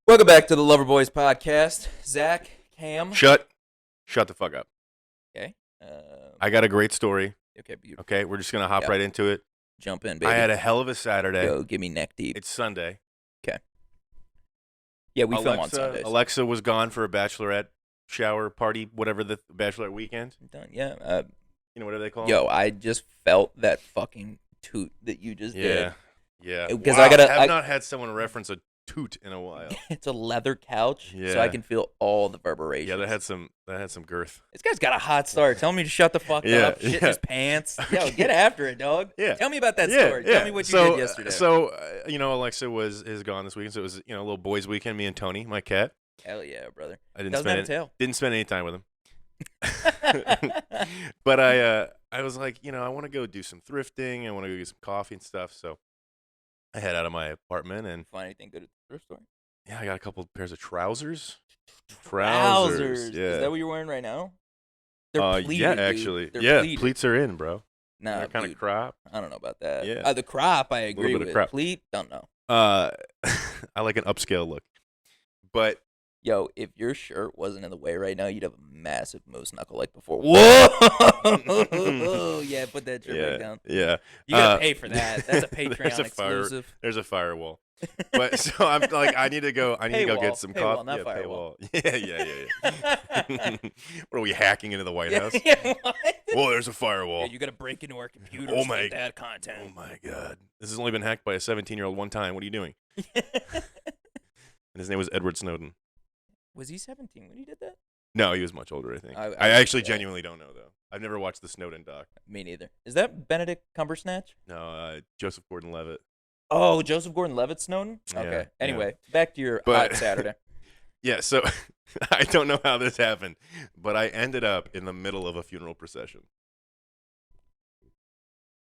Welcome back to the Lover Boys podcast. Zach, Cam. Shut the fuck up. Okay. I got a great story. Okay, beautiful. Okay, we're just gonna hop Yep. right into it. Jump in, baby. I had a hell of a Saturday. Go, give me neck deep. It's Sunday. Yeah, we film on Sundays. Alexa was gone for a bachelorette shower party, whatever the bachelorette weekend. Done. Yeah. Whatever they call Yo, I just felt that fucking toot that you just did. Yeah. Because wow, I have not had someone reference a toot in a while. It's a leather couch, so Yeah. I can feel all the reverberations. Yeah, that had some girth. This guy's got a hot start. Tell me to shut the fuck up. Shit in his pants. Yo, get after it, dog. Yeah. Tell me about that story. Tell me what you did yesterday. So, Alexa is gone this weekend, so it was a little boys' weekend. Me and Tony, my cat. Hell yeah, brother. I Doesn't have a tail. Didn't spend any time with him. But I was like, I want to go do some thrifting. I want to go get some coffee and stuff. So I head out of my apartment and Find anything good at the thrift store? yeah, I got a couple pairs of trousers. Trousers. Yeah. Is that what you're wearing right now? They're pleated, yeah, dude. actually. They're pleated. Pleats are in, bro. Nah, They're kind of dude, crop. I don't know about that. Yeah. The crop, I agree bit of with. crop. Pleat, don't know. I like an upscale look. But Yo, if your shirt wasn't in the way right now, you'd have a massive moose knuckle like before. Whoa! Yeah, put that shirt back down. Yeah. You gotta pay for that. That's a Patreon there's a exclusive. There's a firewall. But so I'm like, I need to go get some Paywall, coffee. not Yeah, firewall. Yeah. What are we hacking into the White House? Yeah, what? Well, there's a firewall. Yeah, you gotta break into our computers Oh to my- get that content. Oh my god. This has only been hacked by a 17-year-old one time. What are you doing? And his name was Edward Snowden. Was he 17 when he did that? No, he was much older, I think. I I actually genuinely don't know, though. I've never watched the Snowden doc. Me neither. Is that Benedict Cumbersnatch? No, Joseph Gordon-Levitt. Oh, Joseph Gordon-Levitt Snowden? Yeah, Okay. yeah. Anyway, back to your But- hot Saturday. Yeah, so I don't know how this happened, but I ended up in the middle of a funeral procession.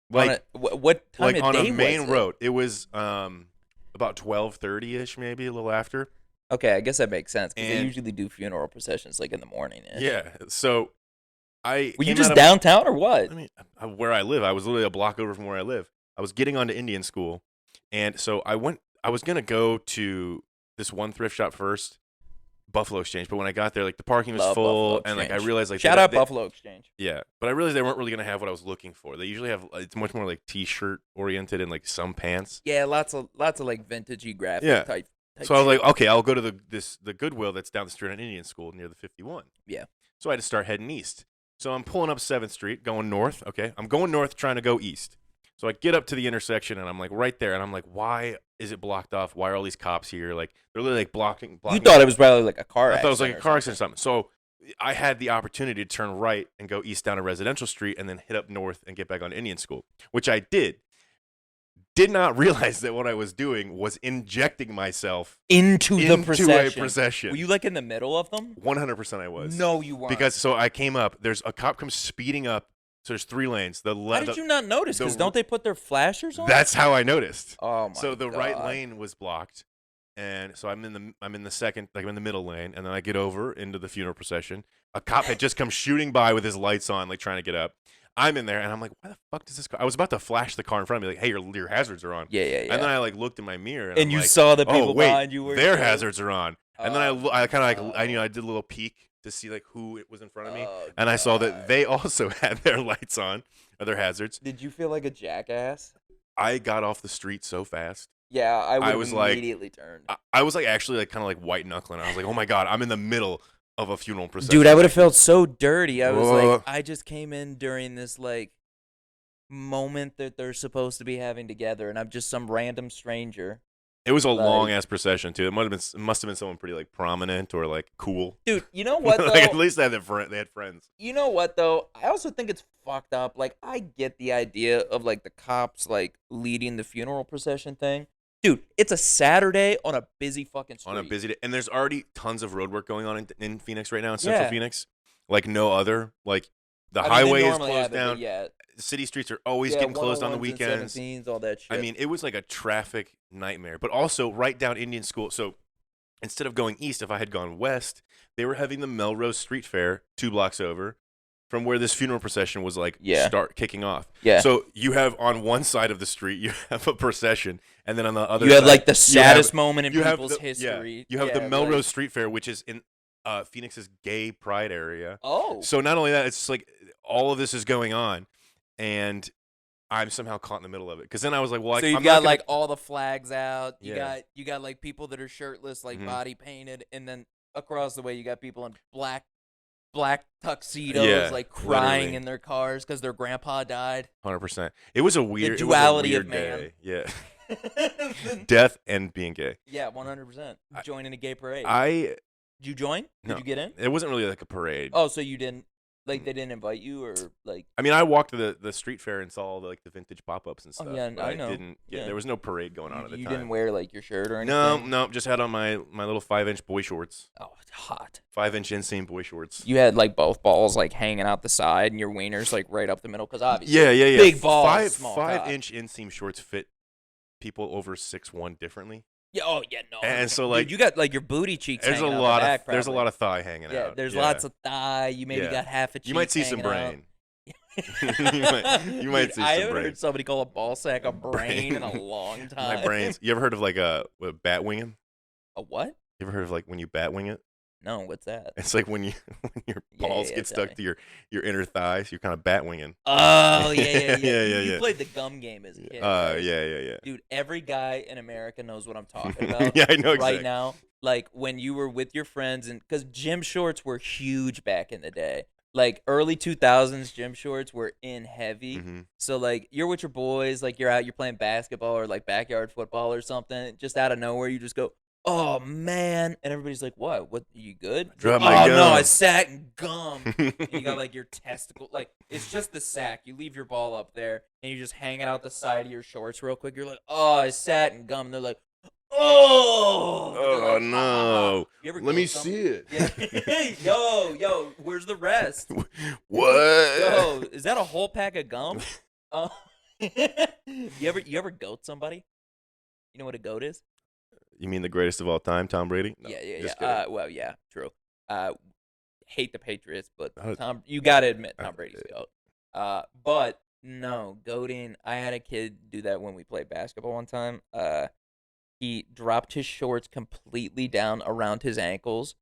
Like, what time like of on day a main was it? road. It was about 12:30ish, maybe a little after. Okay, I guess that makes sense because they And- usually do funeral processions like in the morning. Yeah. So I Were you came just out of- downtown or what? I mean, where I live, I was literally a block over from where I live. I was getting onto Indian school, and so I was gonna go to this one thrift shop first, Buffalo Exchange. But when I got there, like the parking was Love full, Buffalo and like I Exchange. realized like Shout out Buffalo Exchange. Yeah, but I realized they weren't really gonna have what I was looking for. They usually have it's much more like t-shirt oriented and like some pants. Yeah, lots of like vintagey graphic Yeah. type. So I was shit. like, okay, I'll go to the Goodwill that's down the street on Indian School near the 51. Yeah. So I had to start heading east. So I'm pulling up 7th Street, going north. Okay, I'm going north, trying to go east. So I get up to the intersection, and I'm like right there, and I'm like, why is it blocked off? Why are all these cops here? Like they're literally like blocking. You thought it was probably like a car I accident. thought it was like a or car accident or something. So I had the opportunity to turn right and go east down a residential street, and then hit up north and get back on Indian School, which I did. Did not realize that what I was doing was injecting myself into the into procession. a procession. Were you like in the middle of them? 100% I was. No, you weren't. Because so I came up. There's a cop comes speeding up. So there's 3 lanes. How did you not notice? Because don't they put their flashers on? That's how I noticed. Oh my So the God. right lane was blocked, and so I'm in the second, like I'm in the middle lane, and then I get over into the funeral procession. A cop had just come shooting by with his lights on, like trying to get up. I'm in there, and I'm like, why the fuck does this car? I was about to flash the car in front of me, like, hey, your hazards are on. Yeah. And then I like looked in my mirror, and And I'm you like, saw the people oh wait, behind you were their too? hazards are on. And then I kind of like Oh. I did a little peek to see like who it was in front of me, Oh, and I saw that God. they also had their lights on, or their hazards. Did you feel like a jackass? I got off the street so fast. Yeah, I would was have like- immediately turned. I was like actually like kind of like white knuckling. I was like, oh my god, I'm in the middle of a funeral procession. Dude, I would have felt so dirty. I was Whoa. like, I just came in during this like moment that they're supposed to be having together, and I'm just some random stranger. It was a like- long ass procession too. It must have been someone pretty like prominent or like cool. Dude, you know what though? Like at least they had friends. You know what though? I also think it's fucked up. Like I get the idea of like the cops like leading the funeral procession thing. Dude, it's a Saturday on a busy fucking street. On a busy day, and there's already tons of road work going on in Phoenix right now, in Central Yeah. Phoenix, like no other. Like the I mean, they highway is normally closed have it, but down. Yeah, City streets are always yeah, getting closed on the 101s and weekends. 17s, all that shit. I mean, it was like a traffic nightmare. But also, right down Indian School. So instead of going east, if I had gone west, they were having the Melrose Street Fair 2 blocks over. from where this funeral procession was like Yeah. start kicking off. Yeah. So you have on one side of the street you have a procession, and then on the other You had side, like the you saddest have- moment in you have people's the- history. You have Yeah, the Melrose like- Street Fair, which is in Phoenix's gay pride area. Oh. So not only that, it's just like all of this is going on, and I'm somehow caught in the middle of it. Because then I was like, well, So I'm you've not got gonna- like all the flags out. Yeah. You got like people that are shirtless, like Mhm. body painted, and then across the way you got people in black tuxedos, Yeah, like crying literally. in their cars because their grandpa died. 100%. It was a weird, duality it was a of weird man. day. Yeah, death and being gay. Yeah, 100%. Joining a gay parade. Did Did you join? No. Did you get in? It wasn't really like a parade. Oh, so you didn't like they didn't invite you or like I mean, I walked to the street fair and saw all the, like the vintage pop-ups and stuff. yeah, but I know. Didn't. Yeah, Yeah. there was no parade going on at the you time. didn't wear like your shirt or anything? No, just had on my little 5-inch boy shorts. Oh, it's hot. 5-inch inseam boy shorts. You had like both balls like hanging out the side and your wieners like right up the middle because obviously Yeah. big balls, small cock. 5-inch inseam shorts fit people over 6'1" differently. Yeah, oh yeah, no. And so Dude, like you got like your booty cheeks. there's a hanging out lot the of back, there's a probably. lot of thigh hanging yeah. out. There's lots of thigh. You maybe Yeah. got half a cheek. You might see some hanging out. brain. you might Dude, see I some haven't brain. heard somebody call a ball sack a brain in a long time. My brains. You ever heard of like a bat winging? A what? You ever heard of like when you bat wing it? No, what's that? It's like when your balls yeah, get tell stuck me. to your inner thighs. You're kind of bat winging. Oh yeah. Yeah. You played the gum game as a kid. Yeah, right? yeah. Dude, every guy in America knows what I'm talking about. Yeah, I know right exactly. now. Like when you were with your friends, and because gym shorts were huge back in the day. Like early 2000s, gym shorts were in heavy. Mhm. So like you're with your boys, like you're out, you're playing basketball or like backyard football or something. Just out of nowhere, you just go, "Oh man!" And everybody's like, "What? What? Are you good?" Drop oh my no, gum." I sat and gum. And you got like your testicle, like it's just the sack. You leave your ball up there and you just hang it out the side of your shorts real quick. You're like, "Oh, I sat and gum." And they're like, "Oh, Oh no! You ever Let go me something- see it. Yeah. yo, where's the rest? What? Yo, is that a whole pack of gum? You ever goat somebody? You know what a goat is? You mean the greatest of all time, Tom Brady? No, yeah. just kidding. Well, yeah, true. Hate the Patriots, but Oh. you gotta admit Tom Brady's goat. But no, goating. I had a kid do that when we played basketball one time. He dropped his shorts completely down around his ankles,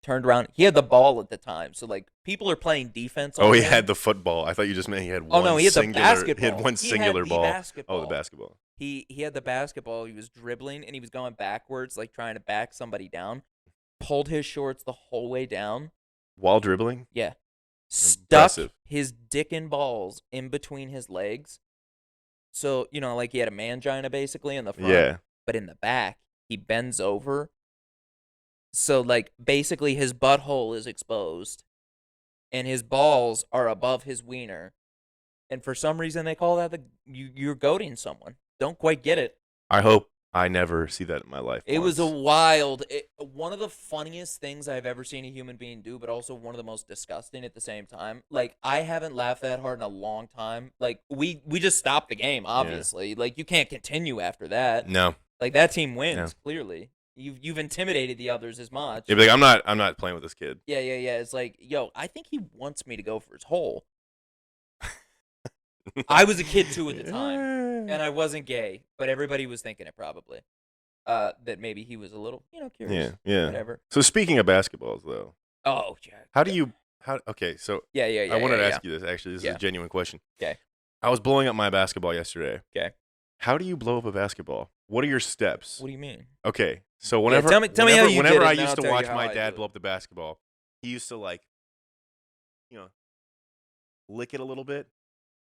turned around. He had the ball at the time, so like people are playing defense. Oh, on he him. had the football. I thought you just meant he had Oh one no, he had the singular. basketball. He had one singular the ball. Basketball. Oh, the basketball. He had the basketball. He was dribbling and he was going backwards, like trying to back somebody down. Pulled his shorts the whole way down. While dribbling? Yeah. Stuck Impressive. his dick and balls in between his legs. So, like he had a mangina basically in the front. Yeah. But in the back, he bends over. So, like, basically his butthole is exposed. And his balls are above his wiener. And for some reason they call that you're goating someone. Don't quite get it. I hope I never see that in my life. It was a once. one of the funniest things I've ever seen a human being do, but also one of the most disgusting at the same time. Like, I haven't laughed that hard in a long time. Like, we just stopped the game, obviously. Like, you can't continue after that. No. Like, that team wins, No. clearly. You've intimidated the others as much. You'd be like, I'm not playing with this kid. Yeah. It's like, yo, I think he wants me to go for his hole. I was a kid too at the time, and I wasn't gay, but everybody was thinking it probably. That maybe he was a little, curious. Yeah. Whatever. So speaking of basketballs, though, Oh, Jack. okay, so Yeah. I wanted to ask you this, actually. This is Yeah. a genuine question. 'Kay. I was blowing up my basketball yesterday. 'Kay. How do you blow up a basketball? What are your steps? What do you mean? Okay, so whenever tell me how you whenever did it, I and then used I'll to tell you watch how my I do dad it. blow up the basketball, he used to lick it a little bit.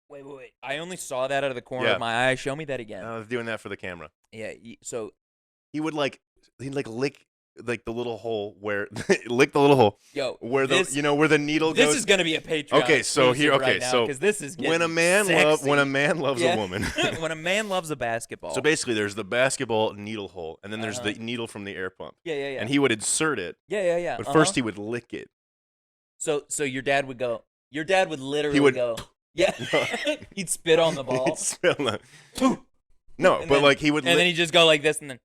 Wait. I only saw that out of the corner Yeah. of my eye. Show me that again. I was doing that for the camera. Yeah. So He'd lick like the little hole where lick the little hole yo, where this, where the needle this goes. is gonna be a Patreon. Okay, so here- exclusive okay, right now, so 'cause this is when a getting man sexy. loves Yeah. a woman. When a man loves a basketball. So basically, there's the basketball needle hole, and then there's the Uh-huh. needle from the air pump. yeah. And he would insert it, Yeah. but first he would lick it. So your dad would go. Your dad would literally would- go. Yeah. He'd spit on the ball. No, And but then- like he would. And then he'd just go like this, and then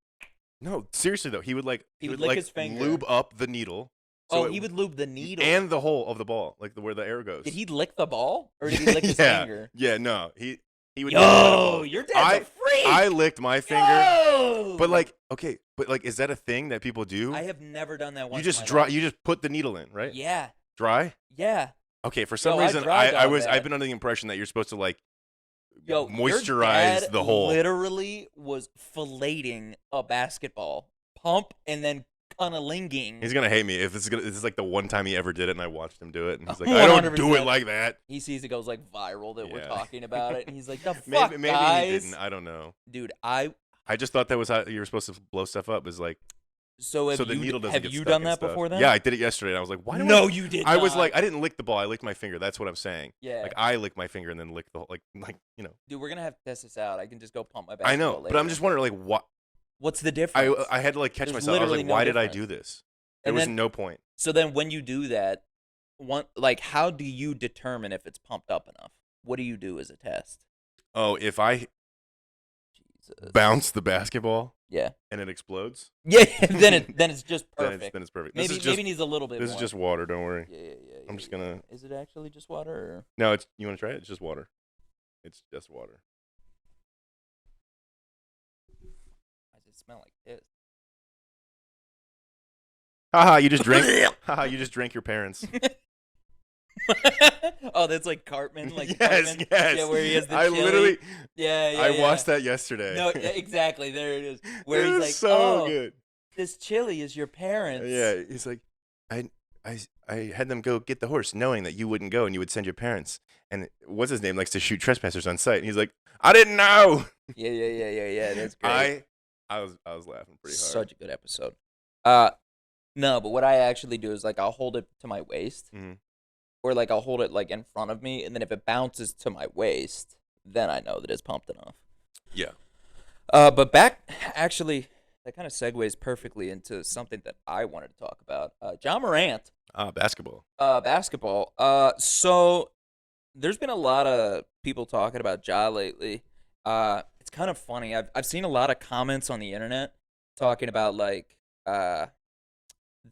No, seriously though, he would He would lick like his finger. lube up the needle Oh, So he would lube the needle. and the hole of the ball, like where the air goes. Did he lick the ball, or did he lick his Yeah. finger? Yeah, no. He would Yo, your dad's a freak. I licked my finger. Yo! But like, okay, but like, is that a thing that people do? I have never done that once. You just in my life. you just put the needle in, right? Yeah. Dry? Yeah. Okay, for some Yo, I reason dry dog that. I've been under the impression that you're supposed to like Yo, moisturize your dad the hole. Literally was filleting a basketball, pump, and then cunnilinguing. He's gonna hate me if this is like the one time he ever did it, and I watched him do it, and he's like, I don't do it 100%. like that. He sees it goes like viral that we're Yeah. talking about it, and he's like, "The fuck, Maybe guys?" he didn't. I don't know. Dude, I just thought that was how you were supposed to blow stuff up. Is like so the needle doesn't have get you stuck done and that stuff. before then? Yeah, I did it yesterday, and I was like, why? No, you did. I was not. like, I didn't lick the ball. I licked my finger. That's what I'm saying. Yeah. Like I licked my finger and then licked the whole, like you know. Dude, we're gonna have to test this out. I can just go pump my I basketball know, later. but I'm just wondering, like, what? What's the difference? I had to like catch There's myself. I was literally like, no why did I difference. do this? There And was then- no point. So then, when you do that, how do you determine if it's pumped up enough? What do you do as a test? Oh, if I Jesus. bounce the basketball Yeah. and it explodes, Yeah. then it's just then perfect. it's perfect. Maybe this is just maybe needs a little bit. this more. is just water. Don't worry. Yeah. I'm just gonna. Is it actually just water? Or? No, it's. You want to try it? It's just water. It's just water. Why does it smell like piss? Haha! You just drink. Haha! You just drank your parents. Oh, that's like Cartman, like yes, Cartman. yes. Yeah, where he has the I chili. literally. Yeah. I watched that yesterday. No, exactly. There it is. Where it he's was like, so "Oh, good. this chili is your parents." Yeah, he's like, I had them go get the horse, knowing that you wouldn't go and you would send your parents. And what's his name likes to shoot trespassers on sight. And he's like, I didn't know. Yeah. That's great. I was laughing pretty hard. Such a good episode. No, but what I actually do is like I'll hold it to my waist, Mhm. or like I'll hold it like in front of me, and then if it bounces to my waist, then I know that it's pumped enough. Yeah. But actually, that kind of segues perfectly into something that I wanted to talk about. John Morant. Basketball. Basketball. So there's been a lot of people talking about Ja lately. It's kind of funny. I've seen a lot of comments on the internet talking about like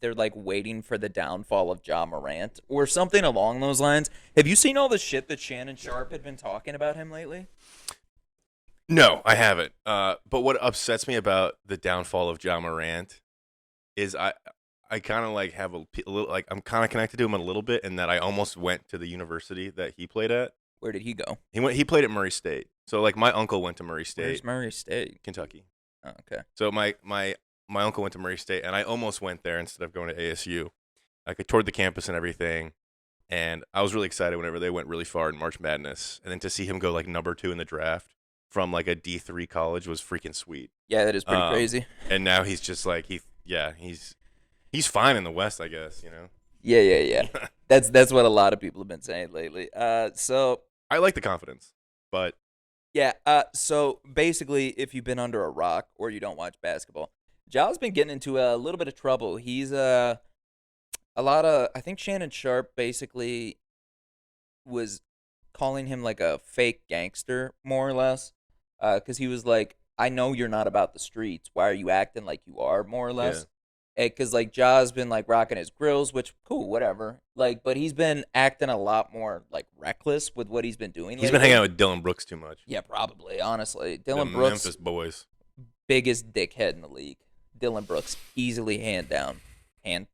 they're like waiting for the downfall of Ja Morant or something along those lines. Have you seen all the shit that Shannon Sharp had been talking about him lately? No, I haven't. But what upsets me about the downfall of Ja Morant is I kind of like have a little, like I'm kind of connected to him a little bit in that I almost went to the university that he played at. Where did he go? He played at Murray State. So like my uncle went to Murray Where's State, Murray State? Kentucky. Oh, okay. So my uncle went to Murray State, and I almost went there instead of going to ASU. I toured the campus and everything, and I was really excited whenever they went really far in March Madness. And then to see him go like number 2 in the draft from like a D3 college was freaking sweet. Yeah, that is pretty crazy. And now he's just like he's fine in the West, I guess. You know. Yeah. That's what a lot of people have been saying lately. So I like the confidence, but yeah. So basically, if you've been under a rock or you don't watch basketball, Ja's been getting into a little bit of trouble. He's a lot of. I think Shannon Sharp basically was calling him like a fake gangster, more or less, because he was like, "I know you're not about the streets. Why are you acting like you are?" More or less. Because like Ja's been like rocking his grills, which cool, whatever. Like, but he's been acting a lot more like reckless with what he's been doing. he's been lately. hanging out with Dylan Brooks too much. Yeah, probably. Honestly, The Dylan Brooks, Memphis boys. biggest dickhead in the league. Dylan Brooks, easily hands down. Hands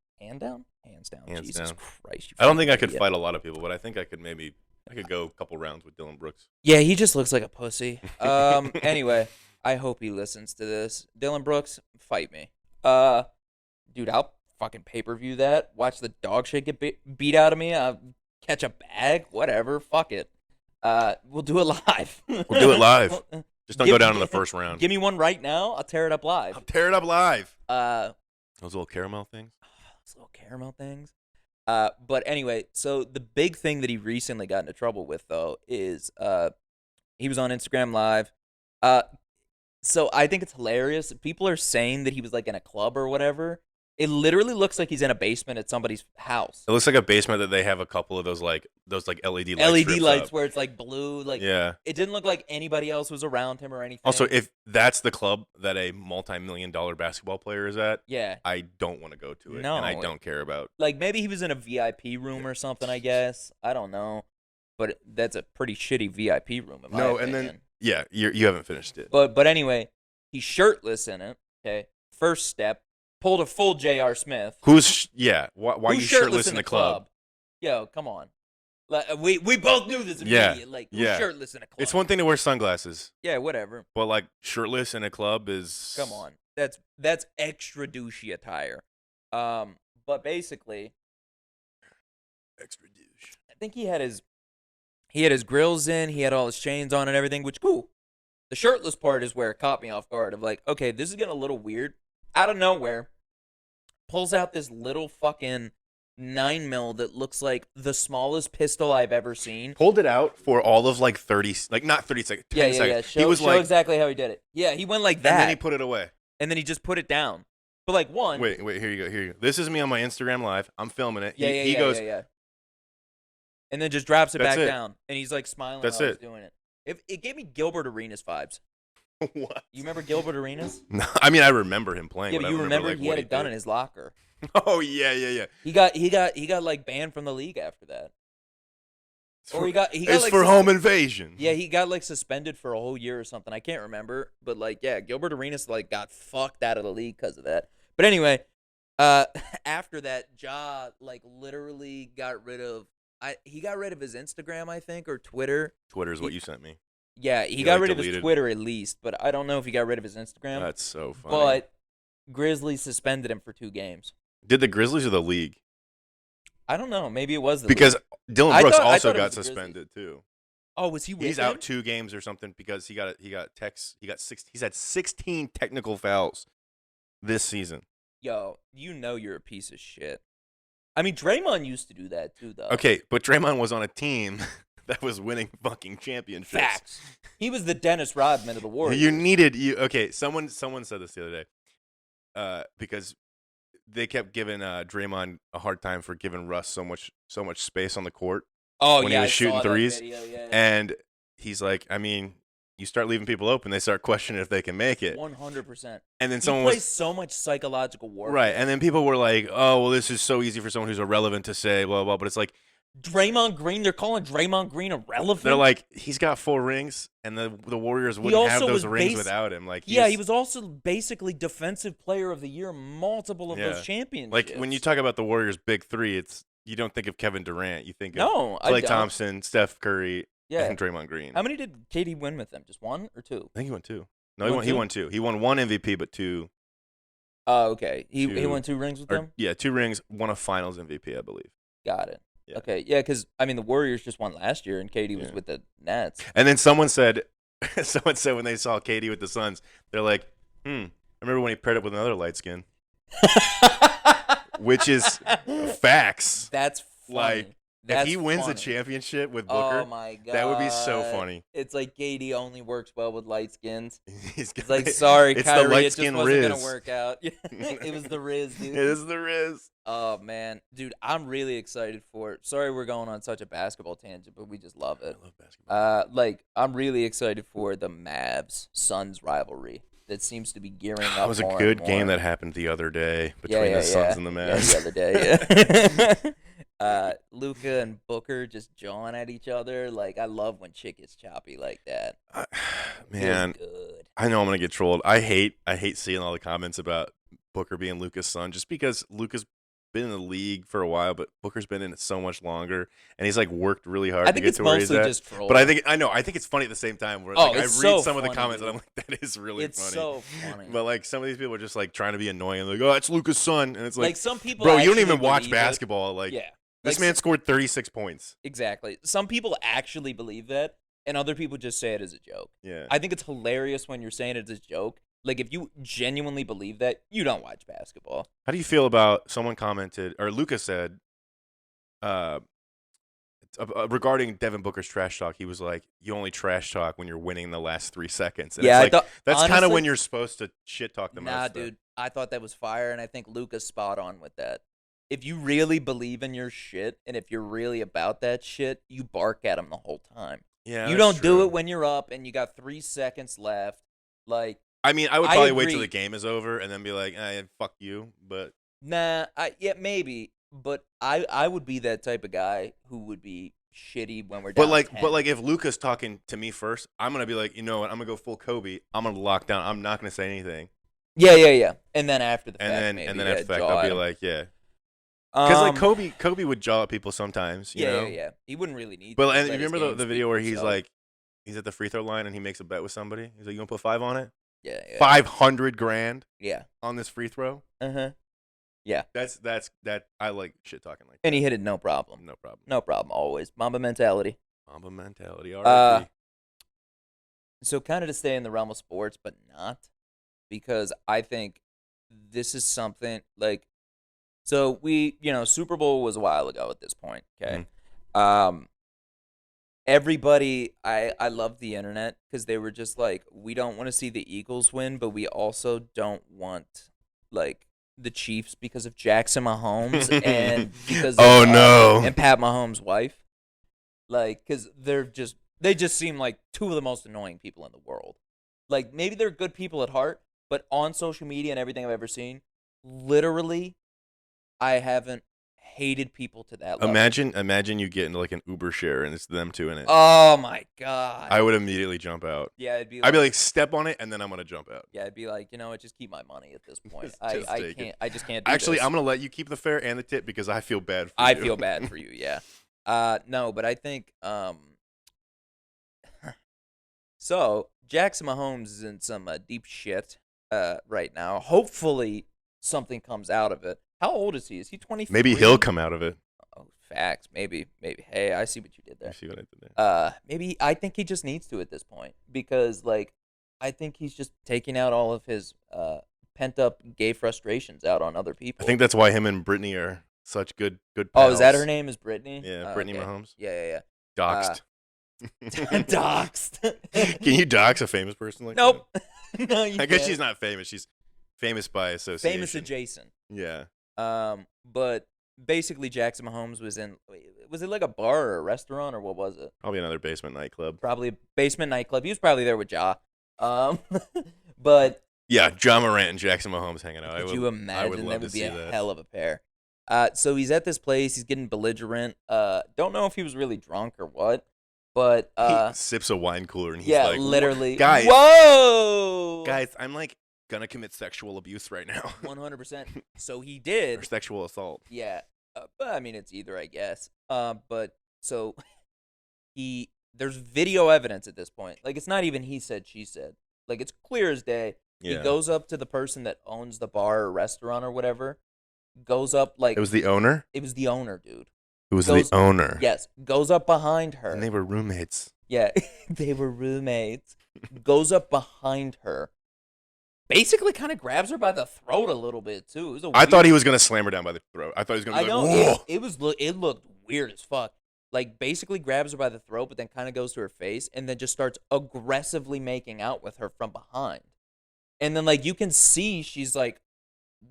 Jesus down. Christ! You I don't think I fucking could idiot. fight a lot of people, but I think I could go a couple rounds with Dylan Brooks. Yeah, he just looks like a pussy. Anyway, I hope he listens to this. Dylan Brooks, fight me. Dude, I'll fucking pay-per-view that. Watch the dog shit get beat out of me. Catch a bag, whatever. Fuck it. We'll do it live. We'll do it live. Just don't go down in the first round. Give me one right now. I'll tear it up live. I'll tear it up live. Those Those little caramel things. little caramel things. But anyway, so the big thing that he recently got into trouble with, though, is he was on Instagram Live. So I think it's hilarious. People are saying that he was like in a club or whatever, It literally looks like he's in a basement at somebody's house. It looks like a basement that they have a couple of those LED light LED strips lights up. where it's like blue. Like Yeah. it didn't look like anybody else was around him or anything. Also, if that's the club that a multi-million-dollar basketball player is at, yeah, I don't want to go to it, No. and I don't care about. like maybe he was in a VIP room or something. I guess I don't know, but that's a pretty shitty VIP room in my No, opinion. and then you haven't finished it. But anyway, he's shirtless in it. Okay, first step, pulled a full J.R. Smith. Why are Who's you shirtless in the club? Yo, come on. Like, we both knew this immediately. Like, who's shirtless in a club? It's one thing to wear sunglasses. Yeah, whatever. But like shirtless in a club is. Come on, that's extra douchey attire. But basically, Extra douche. I think he had his grills in, he had all his chains on and everything, which cool. The shirtless part is where it caught me off guard. Of like, okay, this is getting a little weird. Out of nowhere, pulls out this little fucking 9mm that looks like the smallest pistol I've ever seen. Pulled it out for all of like 30, like not 30 seconds, 10 seconds. Show, show exactly how he did it. Yeah, he went like that. And then he put it away. And then he just put it down. But like one. Wait, here you go. This is me on my Instagram Live. I'm filming it. He goes. And then just drops it back down. And he's like smiling while he's doing it. It gave me Gilbert Arenas vibes. What? You remember Gilbert Arenas? No, I mean I remember him playing. Yeah, but you remember he had a gun in his locker. Oh yeah. He got like banned from the league after that. It's for home invasion. Yeah, he got like suspended for a whole year or something. I can't remember, but like Gilbert Arenas like got fucked out of the league because of that. But anyway, after that, Ja like literally got rid of he got rid of his Instagram, I think, or Twitter. Twitter is what you sent me. Yeah, he got rid of his Twitter at least, but I don't know if he got rid of his Instagram. That's so funny. But Grizzlies suspended him for 2 games. Did the Grizzlies or the league? I don't know. Maybe it was the because league. Dylan Brooks also got suspended too. Oh, was he? He's out 2 games or something because he got he's had 16 technical fouls this season. Yo, you know you're a piece of shit. I mean, Draymond used to do that too, though. Okay, but Draymond was on a team that was winning fucking championships. Facts. He was the Dennis Rodman of the Warriors. Okay, someone said this the other day. Because they kept giving Draymond a hard time for giving Russ so much space on the court. Oh, when he was shooting threes. And he's like, I mean, you start leaving people open, they start questioning if they can make it. 100%. And then he plays so much psychological warfare. Right, and then people were like, oh, well, this is so easy for someone who's irrelevant to say, blah, blah, but it's like, Draymond Green, they're calling Draymond Green irrelevant? They're like, he's got 4 rings, and the Warriors wouldn't have those rings without him. Like, he was also basically Defensive Player of the Year, multiple of those championships. Like, when you talk about the Warriors' big 3, you don't think of Kevin Durant. You think of Klay Thompson, Steph Curry, and Draymond Green. How many did KD win with them? Just 1 or 2? I think he won 2. No, he won 2. He won 1 MVP, but 2. Oh, okay. He won 2 rings with them? Yeah, 2 rings, 1 a Finals MVP, I believe. Got it. Yeah. Okay, yeah, because I mean the Warriors just won last year, and KD was with the Nets. And then someone said when they saw KD with the Suns, they're like, I remember when he paired up with another light skin, which is facts. That's funny. Like, if he wins a championship with Booker, oh my God, that would be so funny. It's like KD only works well with light skins. It's like, sorry, it's Kyrie, the light it just skin wasn't Riz. gonna work out. It was the Riz, dude. It is the Riz. Oh man, dude, I'm really excited for it. Sorry, we're going on such a basketball tangent, but we just love it. I love basketball. Like I'm really excited for the Mavs Suns rivalry that seems to be gearing up. It was a good game that happened the other day between the Suns and the Mavs. Yeah, the other day, Luka and Booker just jawing at each other. Like I love when shit gets choppy like that. Man, good. I know I'm gonna get trolled. I hate seeing all the comments about Booker being Luka's son, just because Luka's been in the league for a while, but Booker's been in it so much longer, and he's like worked really hard to get to where he's at. Just trolling. But I think it's funny at the same time. Where like, I read some of the comments and I'm like, that is really funny. It's so funny. But like some of these people are just like trying to be annoying, like, oh, it's Luka's son, and it's like some people, bro, you don't even watch basketball. Like, yeah, this man scored 36 points. Exactly. Some people actually believe that, and other people just say it as a joke. Yeah, I think it's hilarious when you're saying it as a joke. Like, if you genuinely believe that, you don't watch basketball. How do you feel about someone commented, or Luka said, regarding Devin Booker's trash talk, he was like, you only trash talk when you're winning the last 3 seconds. And yeah, it's like, that's kind of when you're supposed to shit talk the most. Nah, dude. I thought that was fire, and I think Luca's spot on with that. If you really believe in your shit, and if you're really about that shit, you bark at him the whole time. Yeah, You that's don't do true. it when you're up and you got 3 seconds left. Like, I mean, I would I probably wait till the agree. game is over and then be like, fuck you. But Nah, yeah, maybe, but I would be that type of guy who would be shitty when we're but down like 10. but like if Luca's talking to me first, I'm gonna be like, you know what? I'm gonna go full Kobe. I'm gonna lock down. I'm not gonna say anything. Yeah. And then after the fact, And maybe, then after the fact, jaw I'll at be him. like, yeah, because like Um, Kobe would jaw at people sometimes, you know. yeah. He wouldn't really need But to. He'd and you let his remember game the speak video for where he's itself. like, he's at the free throw line and he makes a bet with somebody. He's like, you gonna put 5 on it? Yeah. 500 grand Yeah. on this free throw. Yeah. That's that. I like shit talking like And that. he hit it no problem. No problem. No problem. Always Mamba mentality. Mamba mentality. So kind of to stay in the realm of sports, but not, because I think this is something like, so we, Super Bowl was a while ago at this point. Okay. Everybody, I love the internet because they were just like, we don't want to see the Eagles win, but we also don't want like the Chiefs because of Jackson Mahomes and because Oh, of, no. and Pat Mahomes' wife, like, because they just seem like two of the most annoying people in the world. Like, maybe they're good people at heart, but on social media and everything I've ever seen, literally, I haven't hated people to that level. Imagine you get into like an Uber share and it's them two in it. Oh my god! I would immediately jump out. Yeah, I'd be like, step on it and then I'm gonna jump out. Yeah, I'd be like, just keep my money at this point. Just I take can't. it. I just can't. Do Actually, this. I'm gonna let you keep the fare and the tip because I feel bad for you. I feel bad for you. Yeah. No, but I think so Jackson Mahomes is in some deep shit right now. Hopefully something comes out of it. How old is he? Is he 23? Maybe he'll come out of it. Oh, facts. Maybe. Hey, I see what you did You there. see what I did there? Maybe I think he just needs to at this point because, like, I think he's just taking out all of his pent up gay frustrations out on other people. I think that's why him and Brittany are such good pals. Oh, is that her name? Is Brittany? Yeah, Brittany okay. Mahomes. Yeah. Doxed. Doxed. Can you dox a famous person like Nope. that? No, you I guess can't. she's not famous. She's famous by association. Famous adjacent. Yeah. But basically Jackson Mahomes was it like a bar or a restaurant or what was it? Probably another basement nightclub. Probably a basement nightclub. He was probably there with Ja. But yeah, John Morant and Jackson Mahomes hanging out. could you imagine? That would be a hell of a pair. So he's at this place. He's getting belligerent. Don't know if he was really drunk or what, but he sips a wine cooler and he's yeah, like, literally, guys, whoa, guys, I'm like gonna commit sexual abuse right now. 100%. So he Or did. sexual assault. Yeah, but I mean it's either, I guess. But so there's video evidence at this point. Like, it's not even he said, she said. Like, it's clear as day. Yeah. He goes up to the person that owns the bar or restaurant or whatever. Goes up like It was the owner? it was the owner, dude. It was the owner. Yes, goes up behind her. And they were roommates. Yeah, they were roommates. Goes up behind her. Basically, kind of grabs her by the throat a little bit too. It was I thought he was gonna slam her down by the throat. I thought he was gonna be I like, know whoa. it looked weird as fuck. Like, basically grabs her by the throat, but then kind of goes to her face, and then just starts aggressively making out with her from behind. And then, like, you can see she's like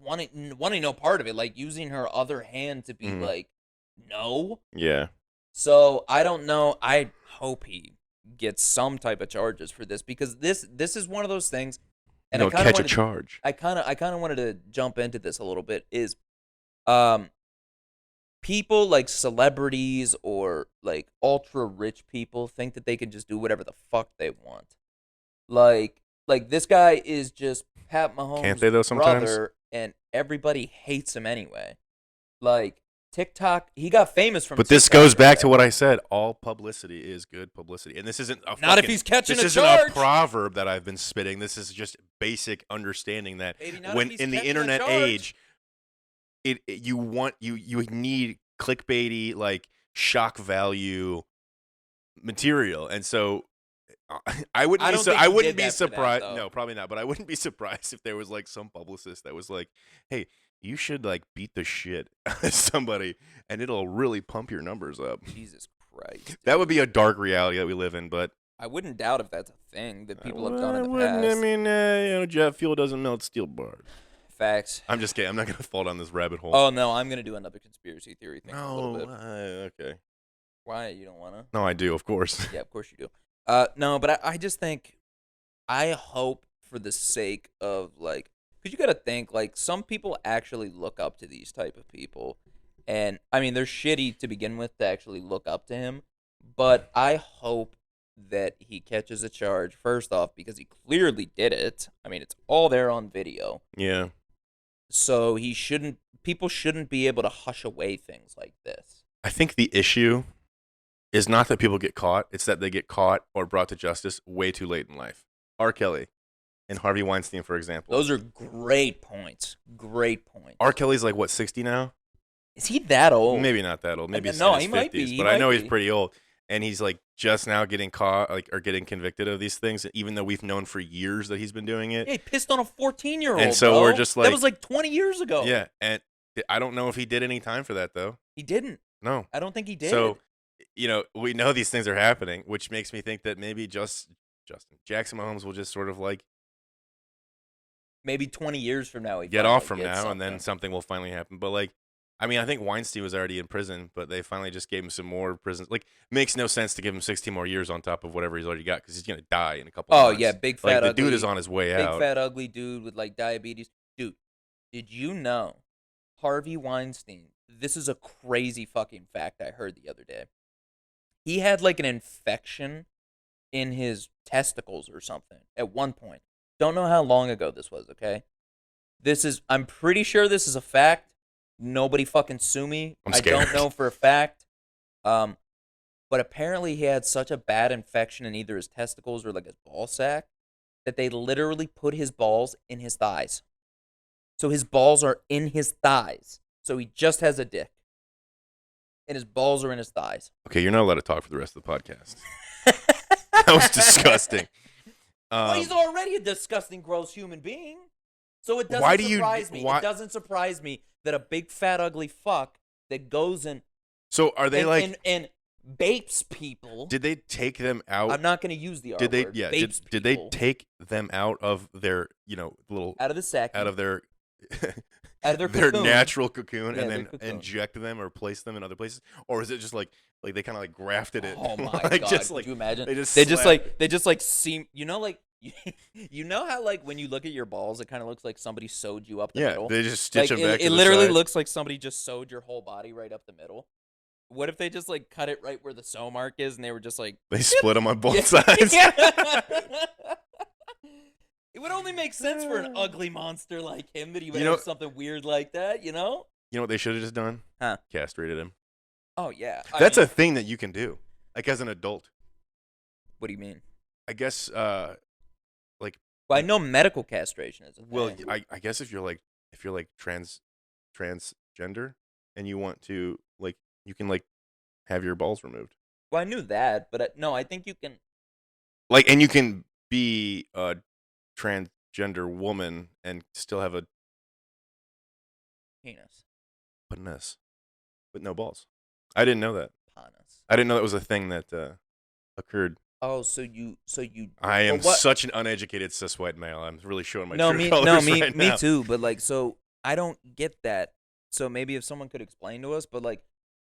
wanting no part of it, like using her other hand to be like, no. Yeah. So I don't know. I hope he gets some type of charges for this, because this is one of those things. And No, catch a charge. I kind of wanted to jump into this a little bit. Is people like celebrities or like ultra rich people think that they can just do whatever the fuck they want. Like this guy is just Pat Mahomes' Can't they though sometimes? brother, and everybody hates him anyway. Like, TikTok, he got famous from But TikTok. this goes back to what I said. All publicity is good publicity. And this isn't a Not if he's catching this a isn't charge. a proverb that I've been spitting. This is just basic understanding that Maybe not when if he's in the catching a internet charge. age, you need clickbaity, like, shock value material. And so I wouldn't don't be think I he wouldn't did be that for that, surprised. though. No, probably not. But I wouldn't be surprised if there was like some publicist that was like, "Hey, you should like beat the shit out of somebody, and it'll really pump your numbers up." Jesus Christ. That would be a dark reality that we live in. But I wouldn't doubt if that's a thing that people have Well, done I in the wouldn't. past. I mean, jet fuel doesn't melt steel bars. Facts. I'm just kidding. I'm not gonna fall down this rabbit hole. Oh no, I'm gonna do another conspiracy theory thing in a little No. bit. Okay. Why you don't wanna? No, I do, of course. Yeah, of course you do. No, but I just think I hope for the sake of like, because you got to think like some people actually look up to these type of people, and I mean they're shitty to begin with to actually look up to him, but I hope that he catches a charge first off because he clearly did it. I mean it's all there on video, Yeah. so people shouldn't be able to hush away things like this. I think the issue is not that people get caught; it's that they get caught or brought to justice way too late in life. R. Kelly and Harvey Weinstein, for example. Those are great points. Great points. R. Kelly's like what, 60 now? Is he that old? Maybe not that old. Maybe he's No, in his he 50s, might be. He but I might know he's be. pretty old, and he's like just now getting caught, like or getting convicted of these things, even though we've known for years that he's been doing it. Yeah, he pissed on a 14-year-old. And so bro. we're just like, that was like 20 years ago. Yeah, and I don't know if he did any time for that though. He didn't. No. I don't think he did. So, we know these things are happening, which makes me think that maybe Jackson Mahomes will just sort of like maybe 20 years from now, get off from now, and then something will finally happen. But like, I mean, I think Weinstein was already in prison, but they finally just gave him some more prison. Like, makes no sense to give him 16 more years on top of whatever he's already got because he's gonna die in a couple. Oh months. yeah, big like fat the ugly dude is on his way big out. fat ugly dude with like diabetes. Dude, did you know Harvey Weinstein? This is a crazy fucking fact I heard the other day. He had like an infection in his testicles or something at one point. Don't know how long ago this was, okay? I'm pretty sure this is a fact. Nobody fucking sue me. I'm scared. I don't know for a fact. But apparently he had such a bad infection in either his testicles or like his ball sack that they literally put his balls in his thighs. So his balls are in his thighs. So he just has a dick. And his balls are in his thighs. Okay, you're not allowed to talk for the rest of the podcast. That was disgusting. Well, he's already a disgusting, gross human being. So it doesn't Why do surprise me. why- It doesn't surprise me that a big, fat, ugly fuck that goes and So are they and bapes people. Did they take them out? I'm not going to use the R did they? word. Yeah. Vapes Did they people take them out of their little out of the sack, out of their out of their their cocoon. natural cocoon Yeah, and their then cocoon. inject them or place them in other places, or is it just like they kind of like grafted it? Oh my like, god! Just Could like you imagine? they just they just like seem. You know, like you know how like when you look at your balls, it kind of looks like somebody sewed you up the middle. they just stitch Like them back. it to the literally side. looks like somebody just sewed your whole body right up the middle. What if they just like cut it right where the sew mark is, and they were just like They split them on both Yeah. sides. It would only make sense for an ugly monster like him that he would You know- have something weird like that, you know? You know what they should have just done? Huh. Castrated him. Oh yeah. That's a thing that you can do, like as an adult. What do you mean? I guess. Well, I know medical castration is a thing. Well, I guess if you're like transgender and you want to like you can like have your balls removed. Well, I knew that, but no, I think you can. Like, and you can be a transgender woman and still have a Penis. penis, but no balls. I didn't know that. Penis. I didn't know that was a thing that occurred. Oh, so you. I am what? such an uneducated cis white male. I'm really showing my No, true me, colors no, me, right me now. too. But like, so I don't get that. So maybe if someone could explain to us, but like,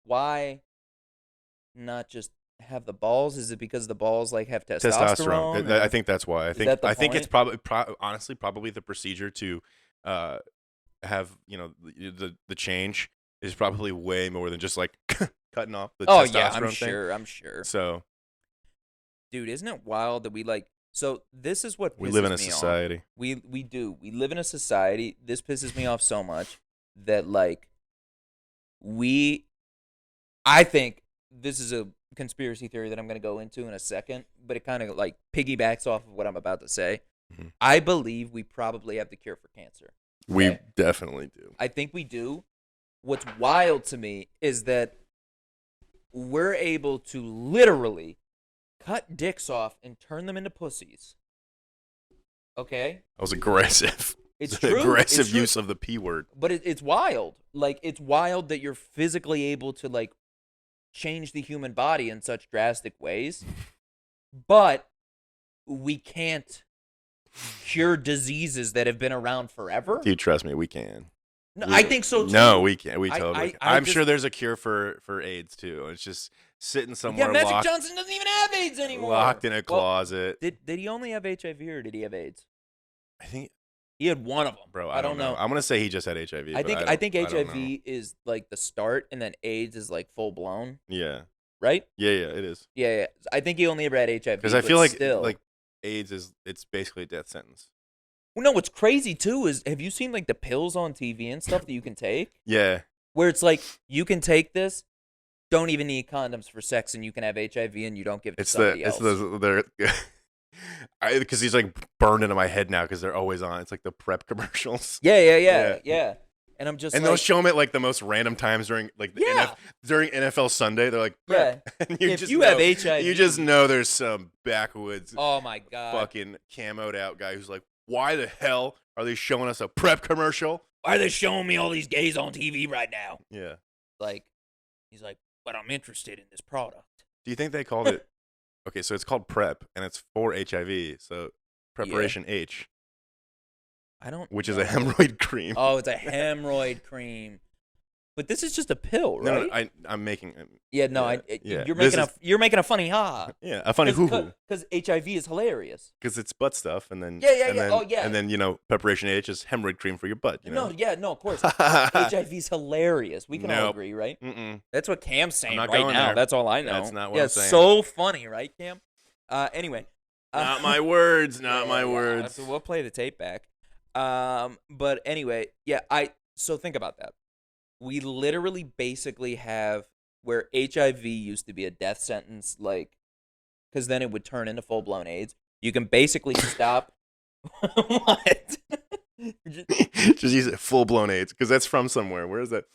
why not just have the balls? Is it because the balls like have testosterone? I think that's why. I think that the it's point? probably honestly probably the procedure to have the change is probably way more than just like cutting off the Oh testosterone yeah, I'm thing. sure. I'm sure. So Dude, isn't it wild that we like? So this is what pisses we live in a me society. Off. We do. We live in a society. This pisses me off so much that like I think this is a conspiracy theory that I'm going to go into in a second, but it kind of like piggybacks off of what I'm about to say. Mhm. I believe we probably have the cure for cancer. We Okay? definitely do. I think we do. What's wild to me is that we're able to literally cut dicks off and turn them into pussies. Okay? That was aggressive. It's true. Aggressive It's true. use of the P word. But it's wild. Like, it's wild that you're physically able to, like, change the human body in such drastic ways. But we can't cure diseases that have been around forever? Dude, trust me, we can. No, I think so too. No, we can't. We I- totally I- can. I I'm just- sure there's a cure for AIDS too. It's just sitting Yeah, somewhere Magic Johnson doesn't even have AIDS anymore. locked in a Well, closet. did he only have HIV or did he have AIDS? I think, He had one of them. bro, I don't know. I'm gonna say he just had HIV. I but think don't HIV know. is like the start, and then AIDS is like full blown, Yeah, right? yeah, it is. Yeah. I think he only ever had HIV. Because I but feel like still. AIDS it's basically a death sentence. Well, no, what's crazy too is have you seen like the pills on TV and stuff that you can take? Yeah, Where it's like you can take this, don't even need condoms for sex, and you can have HIV and you don't give it to somebody else. because he's like burned into my head now because they're always on. It's like the PrEP commercials. Yeah. And I'm just And like, they'll show them at like the most random times during like during NFL Sunday. They're like, PrEP. And if you have HIV, you just know there's some backwoods oh my god, fucking camoed out guy who's like, why the hell are they showing us a PrEP commercial? why are they showing me all these gays on TV right now? Yeah. Like, he's like, but I'm interested in this product. Do you think they called it? Okay, so it's called PrEP and it's for HIV. So Preparation H, I don't. which is a hemorrhoid cream. Oh, it's a hemorrhoid cream. But this is just a pill, right? No, I'm making. Yeah, no, yeah. You're making a funny ha. Yeah, a funny hoo hoo. Because HIV is hilarious. Because it's butt stuff, and then Yeah. and then Preparation H is hemorrhoid cream for your butt. You know? No, of course. HIV's hilarious. We can all Nope. agree, right? Mm-mm. That's what Cam's saying I'm not right going now. there. That's all I know. That's not what I'm saying. So funny, right, Cam? Anyway. Not my words. Not my Yeah, words. so we'll play the tape back. But anyway, so think about that. We literally basically have where HIV used to be a death sentence, like, because then it would turn into full blown AIDS. You can basically stop. What? Just use it full blown AIDS because that's from somewhere. Where is that?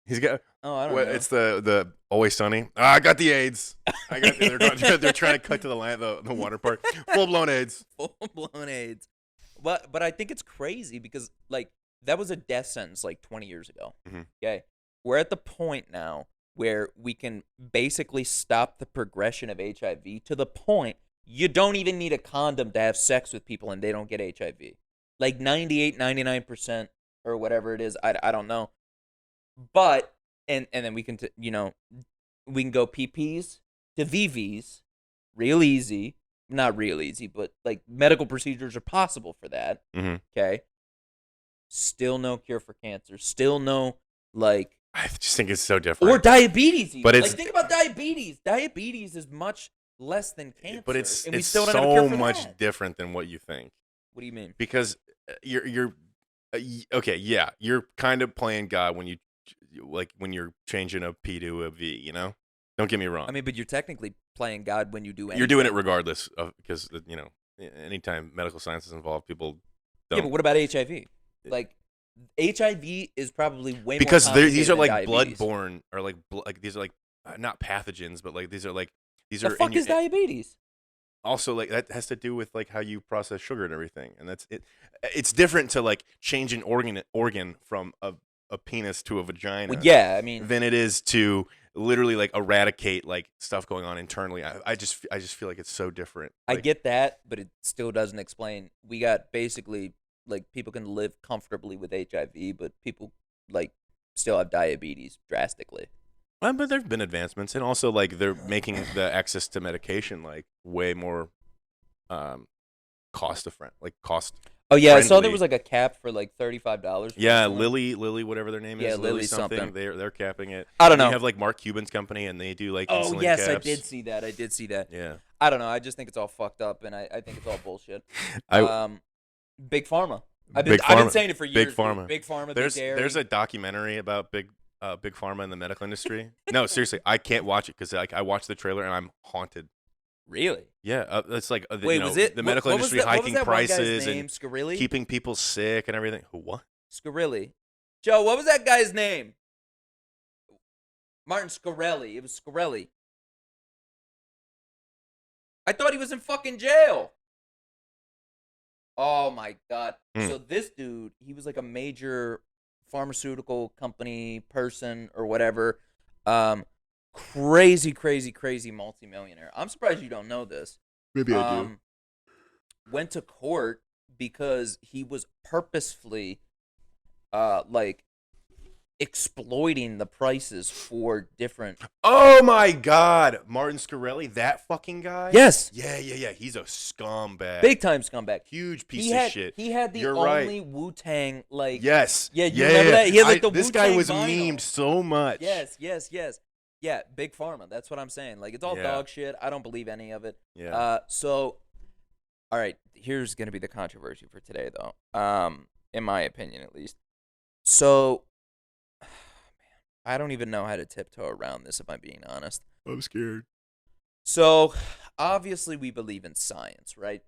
He's got. Oh, I don't know. It's the Always Sunny. I got the AIDS. They're trying to cut to the water park. Full blown AIDS. Full blown AIDS. But I think it's crazy because like that was a death sentence like 20 years ago. Mm-hmm. Okay, we're at the point now where we can basically stop the progression of HIV to the point you don't even need a condom to have sex with people and they don't get HIV. Like 98, 99% or whatever it is. I don't know. But and then we can we can go PPs to VVs real easy. Not real easy, but like medical procedures are possible for that. Mm-hmm. Okay. Still no cure for cancer. Still no like. I just think it's so different. Or diabetes. Even. But it's like think about diabetes. Diabetes is much less than cancer. But it's and we still don't so have a cure for much that. different than what you think. What do you mean? Because you're okay. Yeah, you're kind of playing God when you're changing a P to a V. You know, don't get me wrong. I mean, but you're technically playing God when you do anything. You're doing it regardless of because anytime medical science is involved, people don't. Yeah, but what about HIV? Like HIV is probably way because more these are like diabetes. bloodborne or like these are like not pathogens, but like these are The fuck is diabetes? Also, like that has to do with like how you process sugar and everything, and that's it. It's different to like change an organ from a penis to a vagina. Well, yeah, I mean, than it is to literally like eradicate like stuff going on internally. I just feel like it's so different. I get that, but it still doesn't explain. We got basically like people can live comfortably with HIV, but people like still have diabetes drastically. But there've been advancements, and also like they're making the access to medication like way more cost. Oh yeah, I saw friendly. there was like a cap for like $35. Yeah, Lily, whatever their name is. Yeah, Lily Lily something. They're capping it. I don't know. They have like Mark Cuban's company, and they do like Oh insulin yes, I caps. did see that. Yeah. I don't know. I just think it's all fucked up, and I think it's all bullshit. I Big Pharma. Big I've Pharma. been saying it for years. Big Pharma. Big Pharma. There's a documentary about big pharma in the medical industry. No, seriously, I can't watch it because like I watched the trailer and I'm haunted. Really? Yeah, it's like Wait, was it the medical what was industry that- what was hiking that one guy's prices name? and Scarilli? keeping people sick and everything. What? Scarilli. Joe, what was that guy's name? Martin Scarelli. It was Scarelli. I thought he was in fucking jail. Oh my god. So this dude, he was like a major pharmaceutical company person or whatever. Crazy multimillionaire. I'm surprised you don't know this. Maybe I do. Went to court because he was purposefully like exploiting the prices for different. Oh my God, Martin Scarelli, that fucking guy. Yes, Yeah. He's a scumbag. big time scumbag. Huge piece of shit. He had the You're only right. Wu-Tang like. Yes. Yeah, you remember that? He had like the this Wu-Tang guy was vinyl. memed so much. Yes. Yeah, Big Pharma. That's what I'm saying. Like, it's all Yeah. dog shit. I don't believe any of it. Yeah. So, all right, here's gonna be the controversy for today, though. In my opinion, at least. So, man, I don't even know how to tiptoe around this, if I'm being honest. I'm scared. So, obviously, we believe in science, right?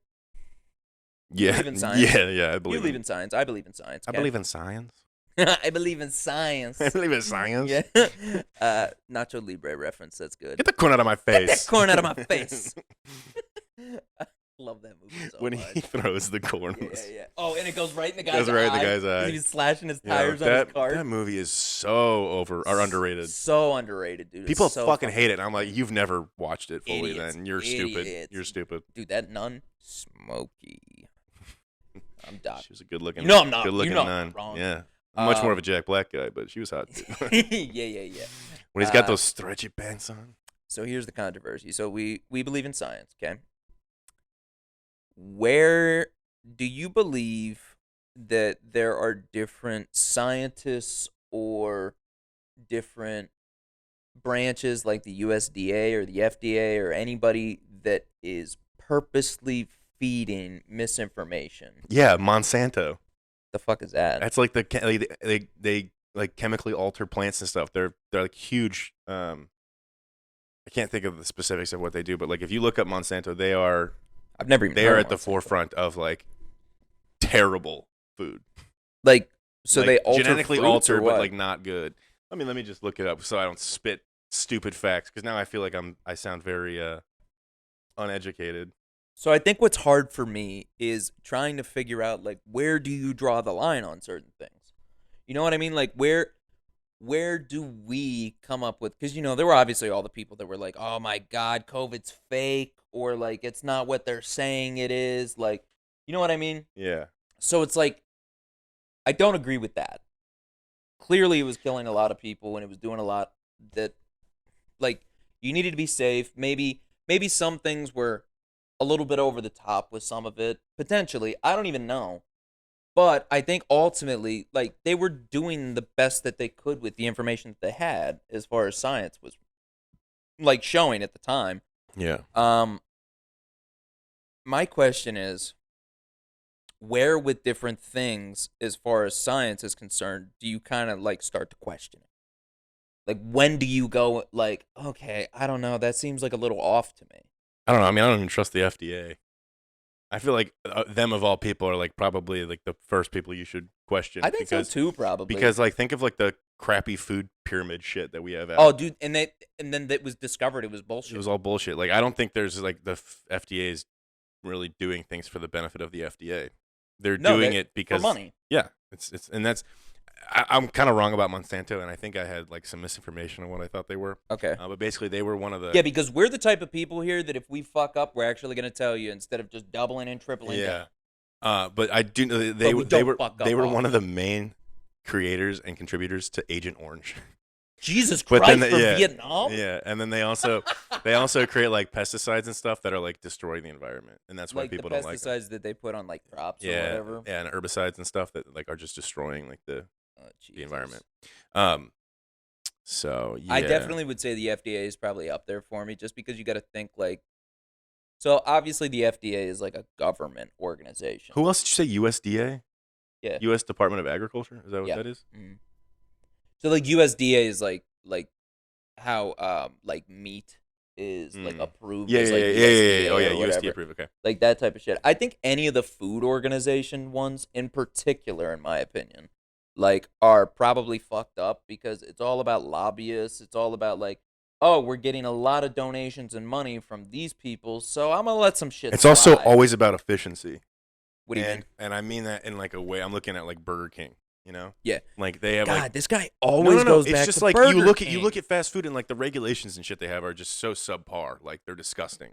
Yeah. believe in science? Yeah. I You believe. believe in science. I believe in science. I Okay? believe in science. I believe in science. I believe in science. Yeah. Nacho Libre reference. That's good. Get the corn out of my face. Get that corn out of my face. I love that movie so when much. he throws the corn. Yeah. Oh, and it goes right in the guy's Goes right in the guy's eye. He's slashing his You know, tires on his car. That movie is so underrated. So underrated, dude. It's People so fucking hate it. And I'm like, you've never watched it fully. Idiots. Then you're stupid. Idiots. You're stupid. Dude, that nun, smoky. I'm Doc. She was a good looking. You know I'm not. Good looking you know I'm nun. not wrong. Yeah. I'm much more of a Jack Black guy, but she was hot too. Yeah. When he's got those stretchy pants on. So here's the controversy. So we believe in science, okay? Where do you believe that there are different scientists or different branches like the USDA or the FDA or anybody that is purposely feeding misinformation? Yeah, Monsanto. The fuck is that? That's like they like chemically alter plants and stuff. They're like huge. I can't think of the specifics of what they do, but like if you look up Monsanto, I've never even they heard are of at the Monsanto. forefront of like terrible food. Like, so Like, they alter genetically fruits altered, or what? but like not good. Let me just look it up so I don't spit stupid facts because now I feel like I sound very uneducated. So I think what's hard for me is trying to figure out like where do you draw the line on certain things? You know what I mean? Like where do we come up with, because there were obviously all the people that were like, oh my God, COVID's fake, or like it's not what they're saying it is. Like, you know what I mean? Yeah. So it's like, I don't agree with that. Clearly it was killing a lot of people and it was doing a lot that, like, you needed to be safe. Maybe some things were a little bit over the top with some of it. Potentially. I don't even know. But I think ultimately, like, they were doing the best that they could with the information that they had as far as science was, like, showing at the time. Yeah. My question is, where with different things as far as science is concerned, do you kind of, like, start to question it? Like, when do you go, like, okay, I don't know, that seems like a little off to me. I don't know. I mean, I don't even trust the FDA. I feel like them of all people are like probably like the first people you should question. I think so too, probably. Because like think of like the crappy food pyramid shit that we have. Oh, dude, and then that was discovered. It was bullshit. It was all bullshit. Like I don't think there's like the FDA is really doing things for the benefit of the FDA. They're doing it because for money. Yeah, it's and that's. I'm kind of wrong about Monsanto, and I think I had like some misinformation on what I thought they were. Okay. But basically, they were one of the. Yeah, because we're the type of people here that if we fuck up, we're actually going to tell you instead of just doubling and tripling down. But I do know they were one of the main creators and contributors to Agent Orange. Jesus Christ, for yeah, Vietnam? Yeah, and then they also create like pesticides and stuff that are like destroying the environment, and that's why Like people the don't like them. pesticides that they put on like crops or Yeah, whatever. yeah, and herbicides and stuff that like are just destroying like the environment. So yeah. I definitely would say the FDA is probably up there for me, just because you got to think like. So obviously the FDA is like a government organization. Who else did you say? USDA. Yeah. U.S. Department of Agriculture. Is that what Yeah. that is? Mm-hmm. So like USDA is like how like meat is like approved. Yeah, as, like, yeah. USDA Oh yeah, or USDA whatever. approved. Okay. Like that type of shit. I think any of the food organization ones in particular, in my opinion, like are probably fucked up because it's all about lobbyists. It's all about like, oh, we're getting a lot of donations and money from these people, so I'm gonna let some shit. It's also slide. always about efficiency. What do you mean? And I mean that in like a way. I'm looking at like Burger King. You know? Yeah. Like they have God, like this guy always no. goes It's back just to like Burger you King. look at fast food and like the regulations and shit they have are just so subpar. Like they're disgusting.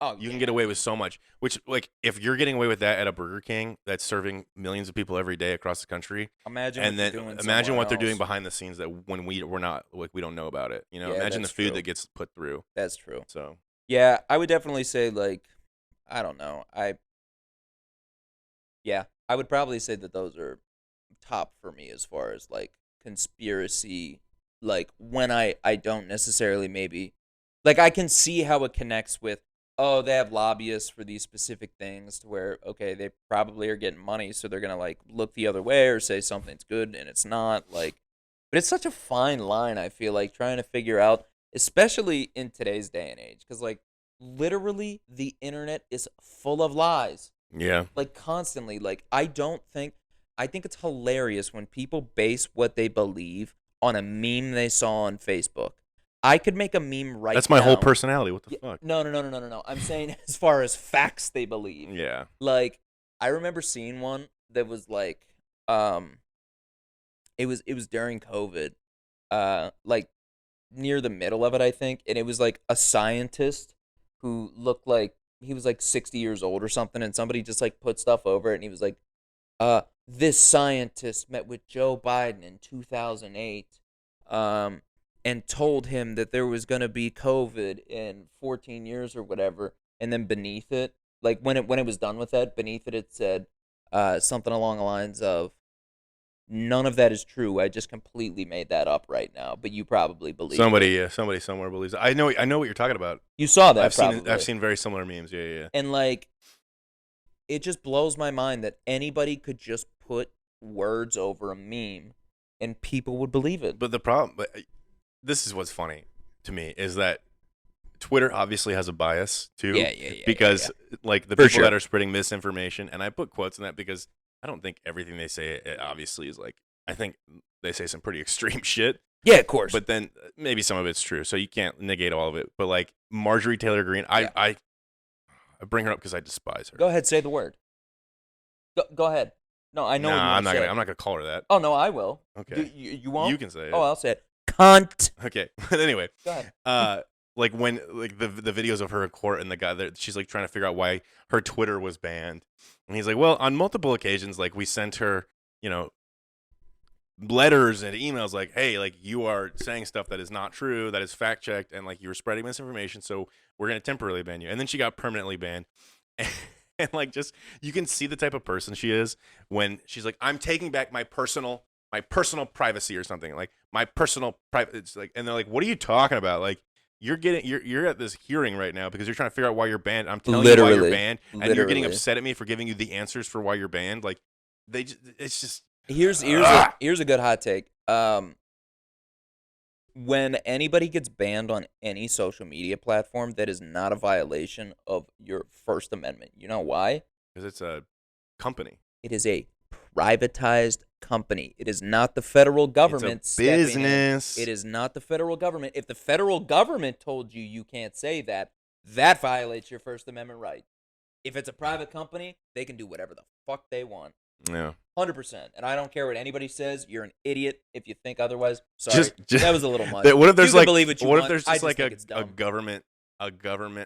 Oh, You can yeah. get away with so much. Which, like, if you're getting away with that at a Burger King that's serving millions of people every day across the country, Imagine what and they're then doing imagine somewhere what they're doing else. behind the scenes that when we're not, like, we don't know about it. You know, Yeah, imagine the that's food true. that gets put through. That's true. So Yeah, I would definitely say like, I don't know. I would probably say that those are top for me as far as like conspiracy. Like when I don't necessarily maybe like I can see how it connects with, oh, they have lobbyists for these specific things to where, okay, they probably are getting money, so they're gonna like look the other way or say something's good and it's not, like, but it's such a fine line, I feel like, trying to figure out, especially in today's day and age, because like literally the internet is full of lies, yeah, like constantly. Like I think it's hilarious when people base what they believe on a meme they saw on Facebook. I could make a meme right that's my whole now. personality. What the fuck? No. I'm saying as far as facts they believe. Yeah. Like I remember seeing one that was like um it was during COVID. Like near the middle of it, I think, and it was like a scientist who looked like he was like 60 years old or something, and somebody just like put stuff over it, and he was like, this scientist met with Joe Biden in 2008, um, and told him that there was gonna be COVID in 14 years or whatever, and then beneath it, like when it was done with that, beneath it said, something along the lines of, none of that is true. I just completely made that up right now, but you probably believe it. Somebody somewhere believes it. I know what you're talking about. You saw that I've probably. seen very similar memes. Yeah, yeah. And like it just blows my mind that anybody could just put words over a meme and people would believe it. But the problem, this is what's funny to me, is that Twitter obviously has a bias too. Yeah. Because like the For people sure. that are spreading misinformation, and I put quotes in that because I don't think everything they say obviously is like, I think they say some pretty extreme shit. Yeah, of course. But then maybe some of it's true, so you can't negate all of it. But like Marjorie Taylor Greene, Yeah. I bring her up because I despise her. Go ahead, say the word. Go ahead. No, I know what you want to say. I'm not gonna call her that. Oh no, I will. Okay. You won't? You can say it. Oh, I'll say it. Cunt. Okay. But anyway, Go ahead. like when like the videos of her in court and the guy that she's like trying to figure out why her Twitter was banned, and he's like, well, on multiple occasions, like we sent her, you know, letters and emails like, hey, like you are saying stuff that is not true, that is fact checked, and like you were spreading misinformation, so we're gonna temporarily ban you. And then she got permanently banned. And like just you can see the type of person she is when she's like, I'm taking back my personal privacy or something, like my personal private. It's like, and they're like, what are you talking about? Like you're at this hearing right now because you're trying to figure out why you're banned. I'm telling you why you're banned, and you're getting upset at me for giving you the answers for why you're banned. Like it's just Here's a good hot take. When anybody gets banned on any social media platform, that is not a violation of your First Amendment. You know why? because it's a company. It is a privatized company. It is not the federal government It's a stepping in. business. It is not the federal government. If the federal government told you you can't say that, that violates your First Amendment right. If it's a private company, they can do whatever the fuck they want. Yeah. 100%. And I don't care what anybody says. You're an idiot if you think otherwise. Sorry. Just that was a little much. What if there's you can like believe what you what want. if there's I just like think it's a dumb. government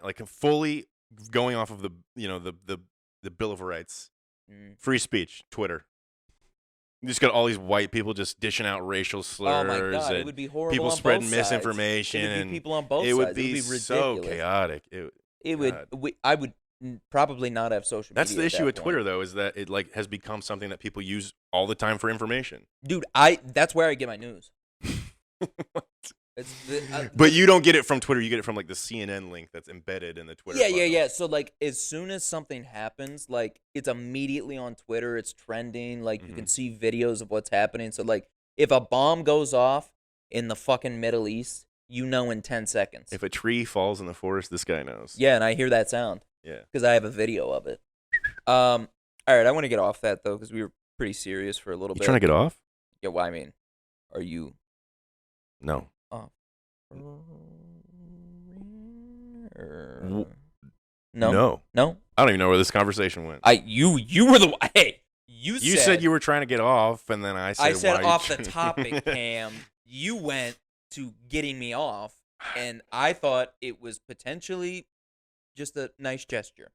like fully going off of the the Bill of Rights, free speech, Twitter. You just got all these white people just dishing out racial slurs. Oh my God, and it would be horrible. people on spreading both sides. misinformation. It would be people on both it sides. would be it would be ridiculous. so chaotic. I would probably not have social media. That's the at issue that with point. Twitter, though, is that it like has become something that people use all the time for information. Dude, that's where I get my news. But you don't get it from Twitter. You get it from like the CNN link that's embedded in the Twitter. Yeah. So like, as soon as something happens, like it's immediately on Twitter. It's trending. Like you can see videos of what's happening. So like, if a bomb goes off in the fucking Middle East, you know in 10 seconds. If a tree falls in the forest, this guy knows. Yeah, and I hear that sound. Yeah. Because I have a video of it. All right, I want to get off that though, because we were pretty serious for a little bit. You trying to get off? Yeah. Well, I mean, are you? No. No. I don't even know where this conversation went. You were the hey. You said you were trying to get off, and then I said off the topic, Cam. You went to getting me off, and I thought it was potentially Just a nice gesture.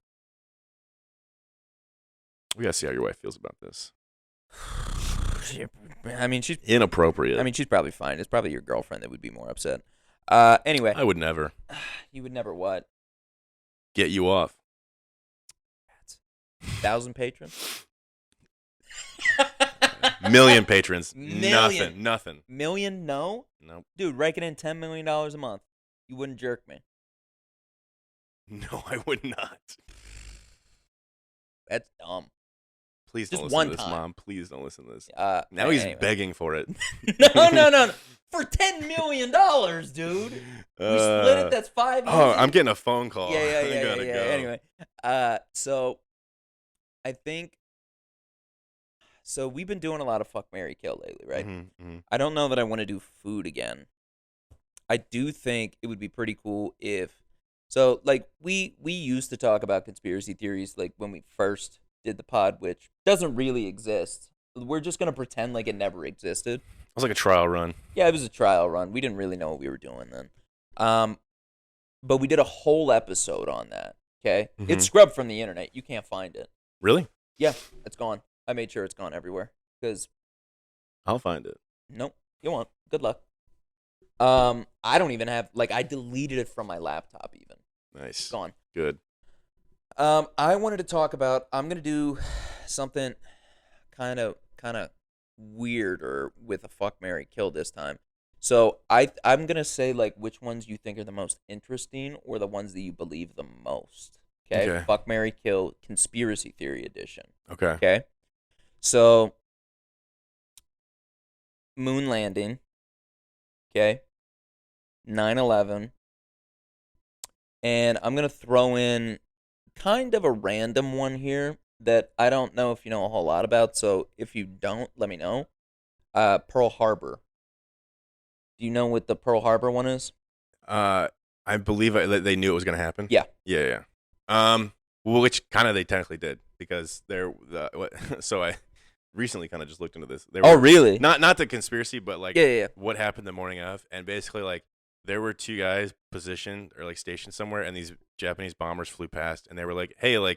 We gotta see how your wife feels about this. I mean, she's Inappropriate. I mean, she's probably fine. It's probably your girlfriend that would be more upset. Anyway, I would never you would never what? get you off. 1,000 patrons? Million patrons. Million. Nothing. Million? No, Nope. dude. Raking in $10 million a month, you wouldn't jerk me. No, I would not. That's dumb. Please Just don't listen one to this, time. Mom. Please don't listen to this. Now Now he's begging for it. No. For $10 million, dude. We split it. That's 5 years. Oh, I'm getting a phone call. Yeah. I gotta go. Anyway, so I think so. We've been doing a lot of fuck, marry, kill lately, right? Mm-hmm. I don't know that I want to do food again. I do think it would be pretty cool if so. Like we used to talk about conspiracy theories, like when we first did the pod, which doesn't really exist. We're just gonna pretend like it never existed. It was like a trial run. Yeah, it was a trial run. We didn't really know what we were doing then. But we did a whole episode on that. Okay, Mhm. It's scrubbed from the internet. You can't find it. Really? Yeah, it's gone. I made sure it's gone everywhere. Because I'll find it. nope, you won't. Good luck. I don't even have I deleted it from my laptop. Even Nice. it's gone. Good. I wanted to talk about. I'm gonna do something kind of weirder with a fuck, marry, kill this time. So I'm gonna say which ones you think are the most interesting or the ones that you believe the most. Okay. Fuck, marry, kill, conspiracy theory edition. Okay. Okay. So moon landing. Okay. 9/11. And I'm gonna throw in kind of a random one here that I don't know if you know a whole lot about. So if you don't, let me know. Pearl Harbor. Do you know what the Pearl Harbor one is? I believe they knew it was going to happen. Yeah. Yeah. Well, which kind of they technically did because so I recently kind of just looked into this. Really? Not the conspiracy, but Yeah. what happened the morning of, and basically there were two guys positioned or stationed somewhere, and these Japanese bombers flew past, and they were like, "Hey, I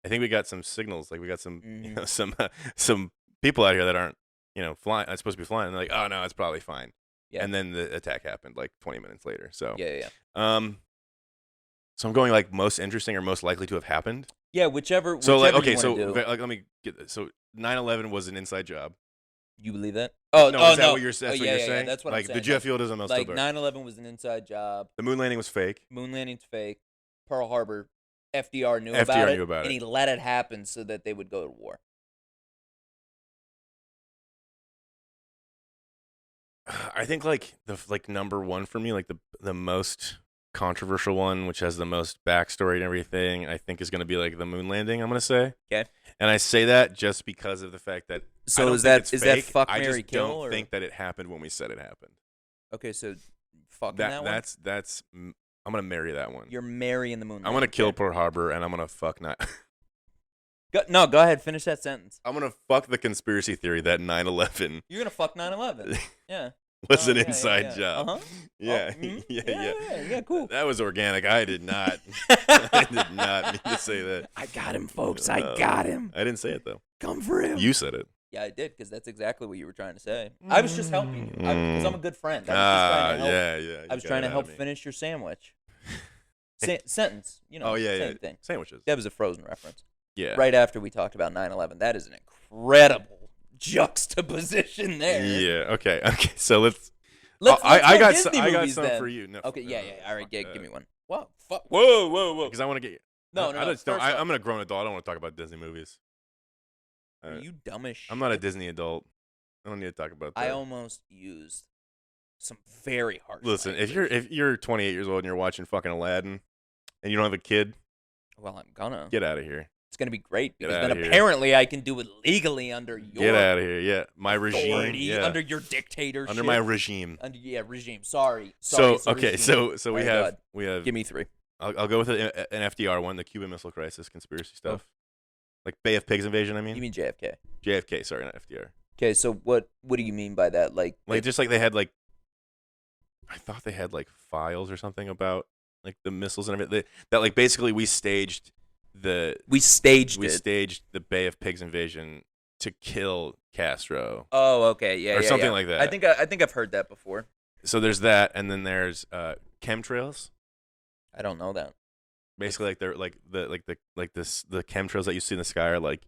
think we got some signals. We got some some people out here that aren't flying. Supposed to be flying." And they're like, "Oh no, it's probably fine." Yeah. And then the attack happened 20 minutes later. So Yeah. So I'm going most interesting or most likely to have happened. Yeah, whichever. So whichever you so wanna do. let me get this. So 9/11 was an inside job. You believe that? No, is that what you're saying? Yeah, that's what I'm saying. The geofield must like 9/11 was an inside job. The moon landing was fake. Moon landing's fake. Pearl Harbor, FDR knew FDR about knew about and it. he let it happen so that they would go to war. I think the number one for me, the most controversial one, which has the most backstory and everything, I think is going to be the moon landing. I'm going to say. Okay. And I say that just because of the fact that. So is that fuck, I marry, just kill? don't Or? think that it happened when we said it happened. Okay, so fucking that one. That's. I'm gonna marry that one. You're marrying the moon. I'm gonna kill Pearl Harbor, and I'm gonna fuck not. Go ahead. Finish that sentence. I'm gonna fuck the conspiracy theory that 9/11. You're gonna fuck 9/11. Yeah. Was an inside job. Uh-huh. Yeah, Yeah, cool. That was organic. I did not. I did not mean to say that. I got him, folks. I got him. I didn't say it though. Come for him. You said it. Yeah, I did, because that's exactly what you were trying to say. I was just helping you, because I'm a good friend. I was just trying to help. Yeah. I was trying to help finish your sandwich. Sentence, Oh yeah, same thing. Sandwiches. That was a Frozen reference. Yeah. Right after we talked about 9/11. That is an incredible juxtaposition there. Yeah. Okay. So let's. I got Disney I got movies some then. for you. No, Okay. Yeah. All right. Give me one. Whoa. Fuck. Whoa. Because I want to get you. No. I just don't. I'm a grown adult. I don't want to talk about Disney movies. Are you dumb as shit? I'm not a Disney adult. I don't need to talk about that. I almost used some very harsh. Listen, language. if you're 28 years old and you're watching fucking Aladdin, and you don't have a kid, well, I'm gonna get out of here. It's gonna be great because Get then outta here. apparently I can do it legally under your Get out of here. Yeah, my regime. authority, Yeah. under your dictatorship. Under my regime. Regime. Sorry. So it's a okay, regime. so Oh we my have God. Give me three. I'll go with an FDR one, the Cuban Missile Crisis conspiracy stuff, like Bay of Pigs invasion. I mean, You mean JFK? JFK. Sorry, not FDR. Okay, so what do you mean by that? Like Just they had I thought they had files or something about like the missiles and everything. That like basically We staged we it. staged the Bay of Pigs invasion to kill Castro Oh, okay, yeah, or yeah, something yeah. like I that. think I think I've heard that before. So there's that, and then there's chemtrails. I don't know that. Basically, like they're the chemtrails that you see in the sky are like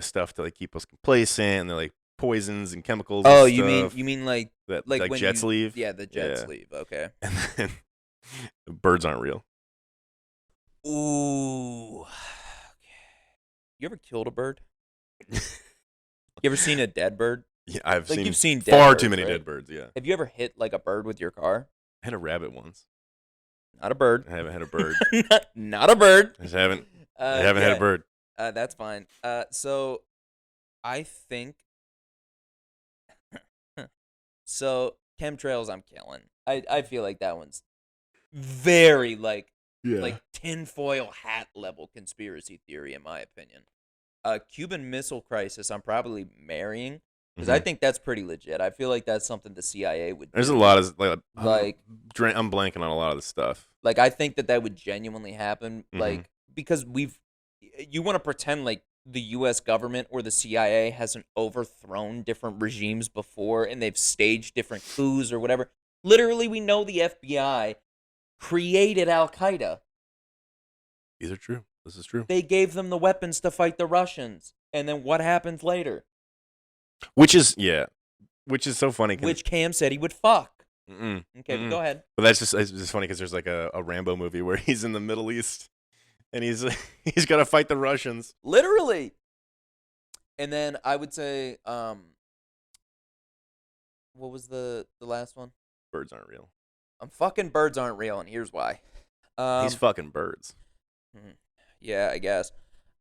stuff to like keep us complacent, and they're like poisons and chemicals and Oh, stuff you mean that like like when jets you leave. yeah, the jet Yeah, sleeve. Okay. and then birds aren't real. Ooh. You ever killed a bird? You ever seen a dead bird? Yeah, I've Like seen you've seen dead far too birds, many right? dead birds. Yeah, Have you ever hit like a bird with your car? I had a rabbit once. Not a bird. I haven't had a bird. Not a bird. I just haven't. I haven't had a Yeah, bird. that's fine. So I think so chemtrails I'm killing. I feel like that one's very Yeah. like tinfoil hat level conspiracy theory in my opinion. Cuban Missile Crisis I'm probably marrying because I Mhm. think that's pretty legit. I feel like that's something the CIA would There's a do. lot of like Like I'm blanking on a lot of the stuff. Like I think that would genuinely happen. Mhm. Like because you want to pretend like the U.S. government or the CIA hasn't overthrown different regimes before and they've staged different coups or whatever. Literally, we know the FBI created Al Qaeda. These are true. This is true. They gave them the weapons to fight the Russians, and then what happens later? Which is so funny. Which Cam said he would fuck. Mm-mm, Okay, but mm-mm. go ahead. But that's it's just funny because there's like a Rambo movie where he's in the Middle East and he's he's got to fight the Russians. Literally. And then I would say, what was the last one? Birds aren't real. Fucking birds aren't real, and here's why. He's fucking birds. Yeah, I guess.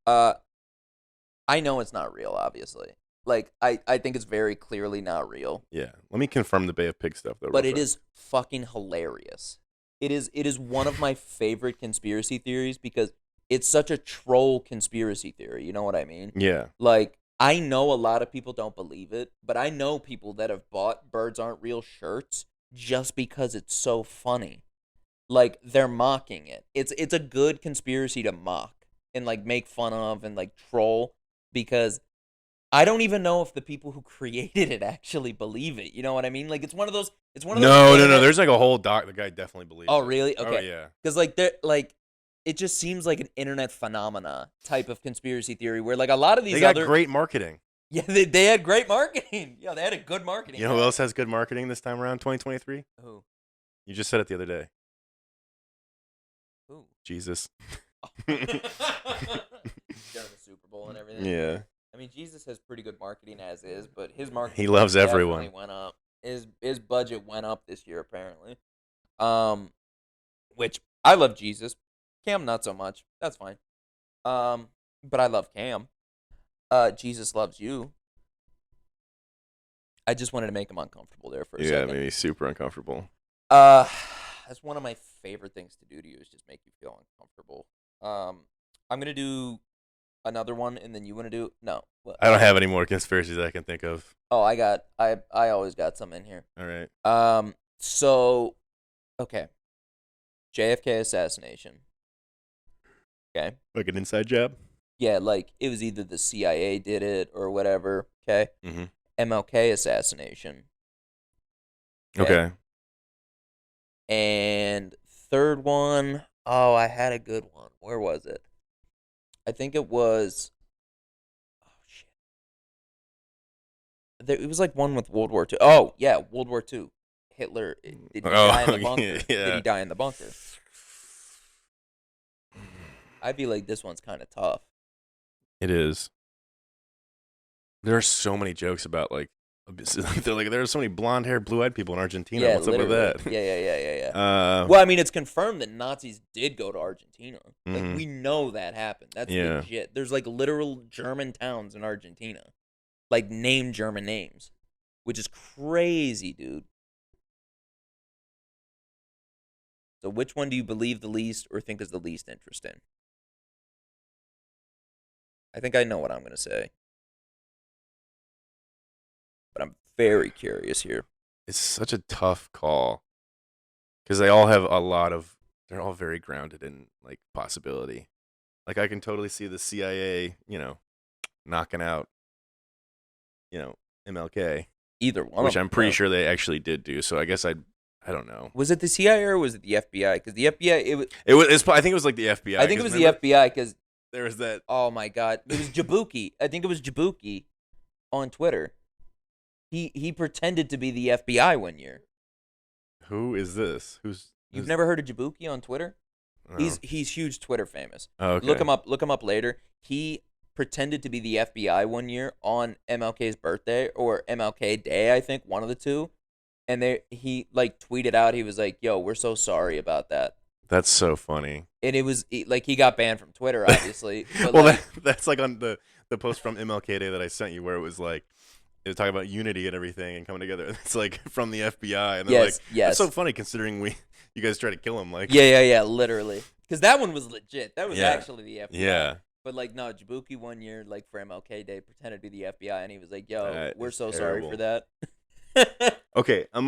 I know it's not real, obviously. Like, I think it's very clearly not real. Yeah. Let me confirm the Bay of Pigs stuff though. But real it quick. is fucking hilarious. It is one of my favorite conspiracy theories because it's such a troll conspiracy theory. You know what I mean? Yeah. Like, I know a lot of people don't believe it, but I know people that have bought Birds Aren't Real shirts just because it's so funny. Like, they're mocking it. It's a good conspiracy to mock and like make fun of and like troll because I don't even know if the people who created it actually believe it. You know what I mean? Like it's one of those No. internet- There's like a whole doc. The guy definitely believes. Oh, it. really? Oh Okay. yeah. Cuz like they're like it just seems like an internet phenomena type of conspiracy theory where like a lot of these They got other great marketing. Yeah, they had great marketing. Yeah, they had a good marketing. You know who else has good marketing this time around? 2023. Who? You just said it the other day. Who? Jesus. During the Super Bowl and everything. Yeah. I mean, Jesus has pretty good marketing as is, but his marketing He loves definitely everyone. went up. His budget went up this year apparently. Which I love Jesus. Cam not so much. That's fine. But I love Cam. Jesus loves you. I just wanted to make him uncomfortable there for a Yeah, second. maybe super uncomfortable. That's one of my favorite things to do to you is just make you feel uncomfortable. I'm gonna do another one, and then you want to do no. I don't have any more conspiracies I can think of. Oh, I always got some in here. All right. So, okay, JFK assassination. Okay. Like an inside job? Yeah, like it was either the CIA did it or whatever. Okay. Mm-hmm. MLK assassination. Okay. And third one, oh, I had a good one. Where was it? I think it was. Oh shit! It was like one with World War II. Oh yeah, World War II. Hitler did he die in the bunker? Yeah. Did he die in the bunker? I feel like this one's kind of tough. It is. There are so many jokes about like they're like there are so many blonde-haired, blue-eyed people in Argentina. What's up with literally. that? Yeah. Well, I mean, it's confirmed that Nazis did go to Argentina. Like Mhm. we know that happened. That's Yeah. legit. There's like literal German towns in Argentina, like named German names, which is crazy, dude. So, which one do you believe the least or think is the least interesting? I think I know what I'm gonna say, but I'm very curious here. It's such a tough call because they all have a lot of they're all very grounded in like possibility. Like I can totally see the CIA, knocking out, MLK, Either one which of I'm them. pretty Bro. sure they actually did do. So I guess I don't know. Was it the CIA or was it the FBI? Because the FBI, it was. I think it was like the FBI. I think it was the FBI because. There was that. Oh my God, it was Jabuki. I think it was Jabuki on Twitter. He pretended to be the FBI one year. Who is this? You've never heard of Jabuki on Twitter? No. He's huge Twitter famous. Oh, okay. Look him up. Look him up later. He pretended to be the FBI one year on MLK's birthday or MLK Day, I think, one of the two. And he like tweeted out, he was like, "Yo, we're so sorry about that." That's so funny. And it was like he got banned from Twitter, obviously. But well, like, that's like on the post from MLK Day that I sent you, where it was like it was talking about unity and everything and coming together. It's like from the FBI, and they're like, "That's so funny considering you guys tried to kill him." Like, yeah, literally. Because that one was legit. That was Yeah. actually the FBI. yeah, But like, no, Jabuki one year, like for MLK Day, pretended to be the FBI, and he was like, "Yo, That we're is so terrible. sorry for that." Okay, I'm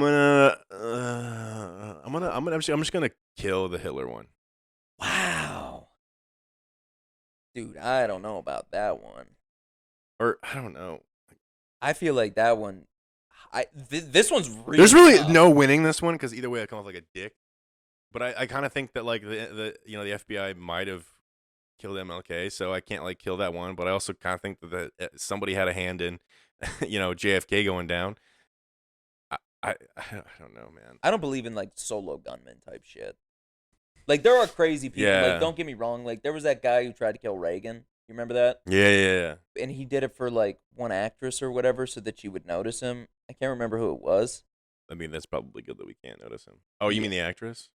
just gonna kill the Hitler one. Wow, dude, I don't know about that one. Or I don't know. I feel like that one. This one's really. There's really tough. no winning this one because either way I come off like a dick. But I kind of think that like the FBI might have killed MLK, so I can't like kill that one. But I also kind of think that somebody had a hand in JFK going down. I don't know, man. I don't believe in like solo gunman type shit. Like there are crazy people. Yeah. Like don't get me wrong. Like there was that guy who tried to kill Reagan. You remember that? Yeah. And he did it for like one actress or whatever, so that you would notice him. I can't remember who it was. I mean, that's probably good that we can't notice him. Oh, you mean the actress?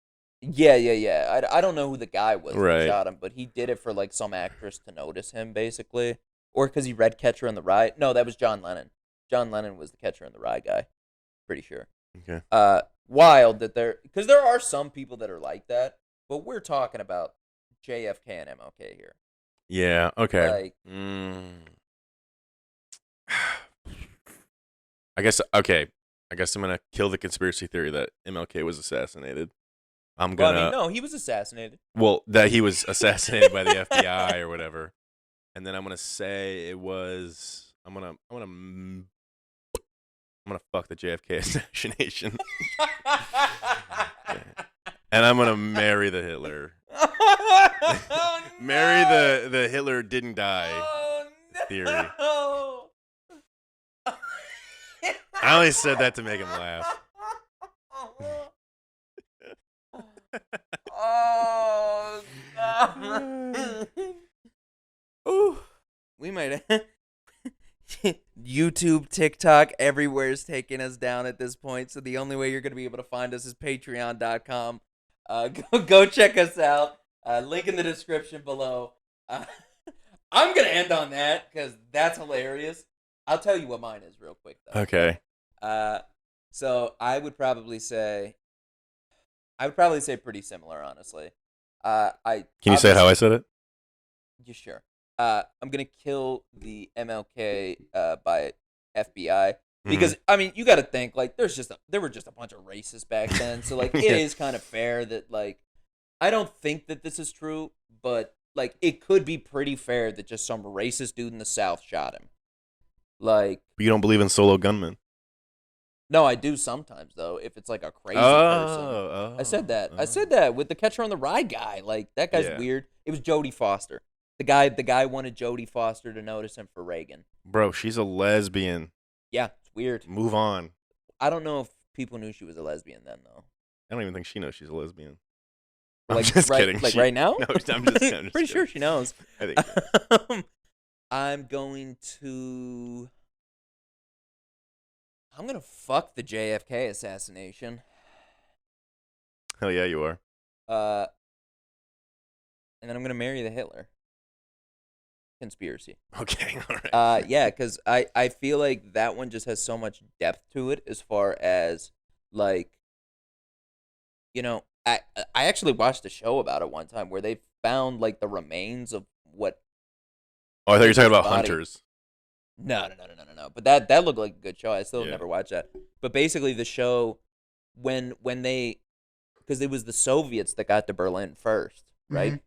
Yeah. I don't know who the guy was Right. that shot him, but he did it for like some actress to notice him, basically, or because he read Catcher in the Rye. No, that was John Lennon. John Lennon was the Catcher in the Rye guy. Pretty sure. Okay. Wild that because there are some people that are like that, but we're talking about JFK and MLK here. Yeah. Okay. Like, I guess. Okay. I guess I'm gonna kill the conspiracy theory that MLK was assassinated. I'm well, gonna. I mean, no, he was assassinated. Well, that he was assassinated by the FBI or whatever, and then I'm gonna say it was. I'm gonna fuck the JFK assassination, and I'm gonna marry the Hitler. Oh, Marry no. the Hitler didn't die theory. No. I only said that to make him laugh. Oh, God. Ooh, we might YouTube, TikTok, everywhere is taking us down at this point. So the only way you're going to be able to find us is patreon.com. Go check us out. Link in the description below. I'm going to end on that because that's hilarious. I'll tell you what mine is real quick, though. Okay. So I would probably say pretty similar, honestly. Can you say it how I said it? Yeah, sure. I'm gonna kill the MLK by FBI because I mean you got to think like there were just a bunch of racists back then, so like it is kind of fair that like I don't think that this is true, but like it could be pretty fair that just some racist dude in the South shot him. Like, But you don't believe in solo gunmen. no, I do sometimes though. If it's like a crazy person, I said that with the Catcher on the Rye guy. Like that guy's weird. It was Jodie Foster. The guy wanted Jodie Foster to notice him for Reagan. Bro, she's a lesbian. Yeah, it's weird. Move on. I don't know if people knew she was a lesbian then though. I don't even think she knows she's a lesbian. Like, I'm just kidding. Like right now? No, I'm just pretty kidding. sure she knows. I think so. I'm going to fuck the JFK assassination. Hell yeah, you are. And then I'm gonna marry the Hitler conspiracy. Okay, all right. Yeah, because I feel like that one just has so much depth to it as far as like, I actually watched a show about it one time where they found like the remains of what. Oh, I thought you were talking about body. hunters. No. But that looked like a good show. I still Yeah. never watched that. But basically, the show when they because it was the Soviets that got to Berlin first, right? Mhm.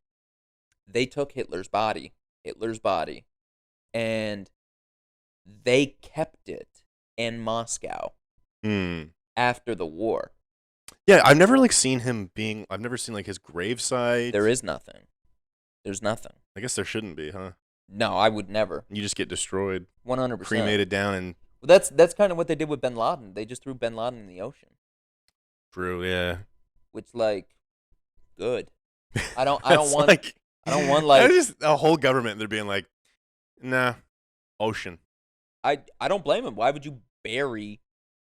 They took Hitler's body, and they kept it in Moscow Hmm. after the war. Yeah, I've never like seen him being. I've never seen like his gravesite. There is nothing. There's nothing. I guess there shouldn't be, huh? No, I would never. You just get destroyed, 100%. cremated down, and Well, that's kind of what they did with Bin Laden. They just threw Bin Laden in the ocean, through. Yeah. which like good. I don't That's want like. I don't want like just a whole government. They're being like, nah, ocean. I don't blame him. Why would you bury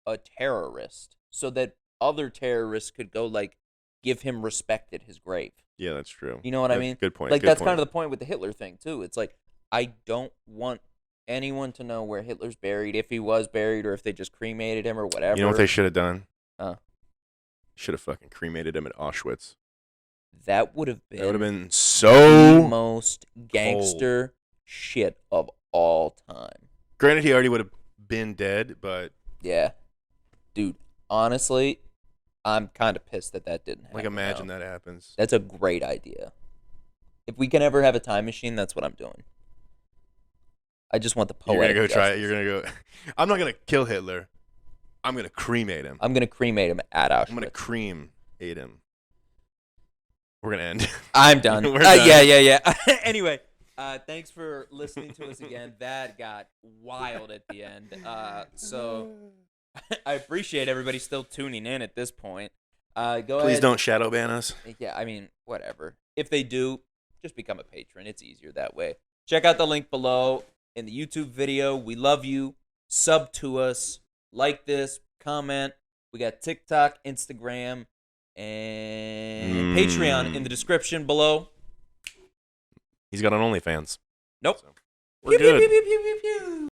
a terrorist so that other terrorists could go like give him respect at his grave? Yeah, that's true. You know what I mean? Good point. Like good that's point. kind of the point with the Hitler thing too. It's like I don't want anyone to know where Hitler's buried, if he was buried, or if they just cremated him or whatever. You know what they should have done? Huh. Should have fucking cremated him at Auschwitz. That would have been That would have been the so. most gangster shit of all time. Granted, he already would have been dead, but Yeah, dude. Honestly, I'm kind of pissed that didn't happen. like, imagine now. that happens. That's a great idea. If we can ever have a time machine, that's what I'm doing. I just want the You're poetic gonna go try it. justice. You're gonna go. I'm not gonna kill Hitler. I'm gonna cremate him. I'm gonna cremate him at Auschwitz. I'm gonna cremate him. We're gonna end. I'm done. We're done. Yeah. Anyway, thanks for listening to us again. That got wild at the end. So I appreciate everybody still tuning in at this point. Go Please ahead. don't shadow ban us. Yeah, I mean, whatever. If they do, just become a patron. It's easier that way. Check out the link below in the YouTube video. We love you. Sub to us. Like this. Comment. We got TikTok, Instagram, and Patreon in the description below. He's got an OnlyFans. Nope. So we're Pew, pew, good. pew, pew, pew, pew, pew.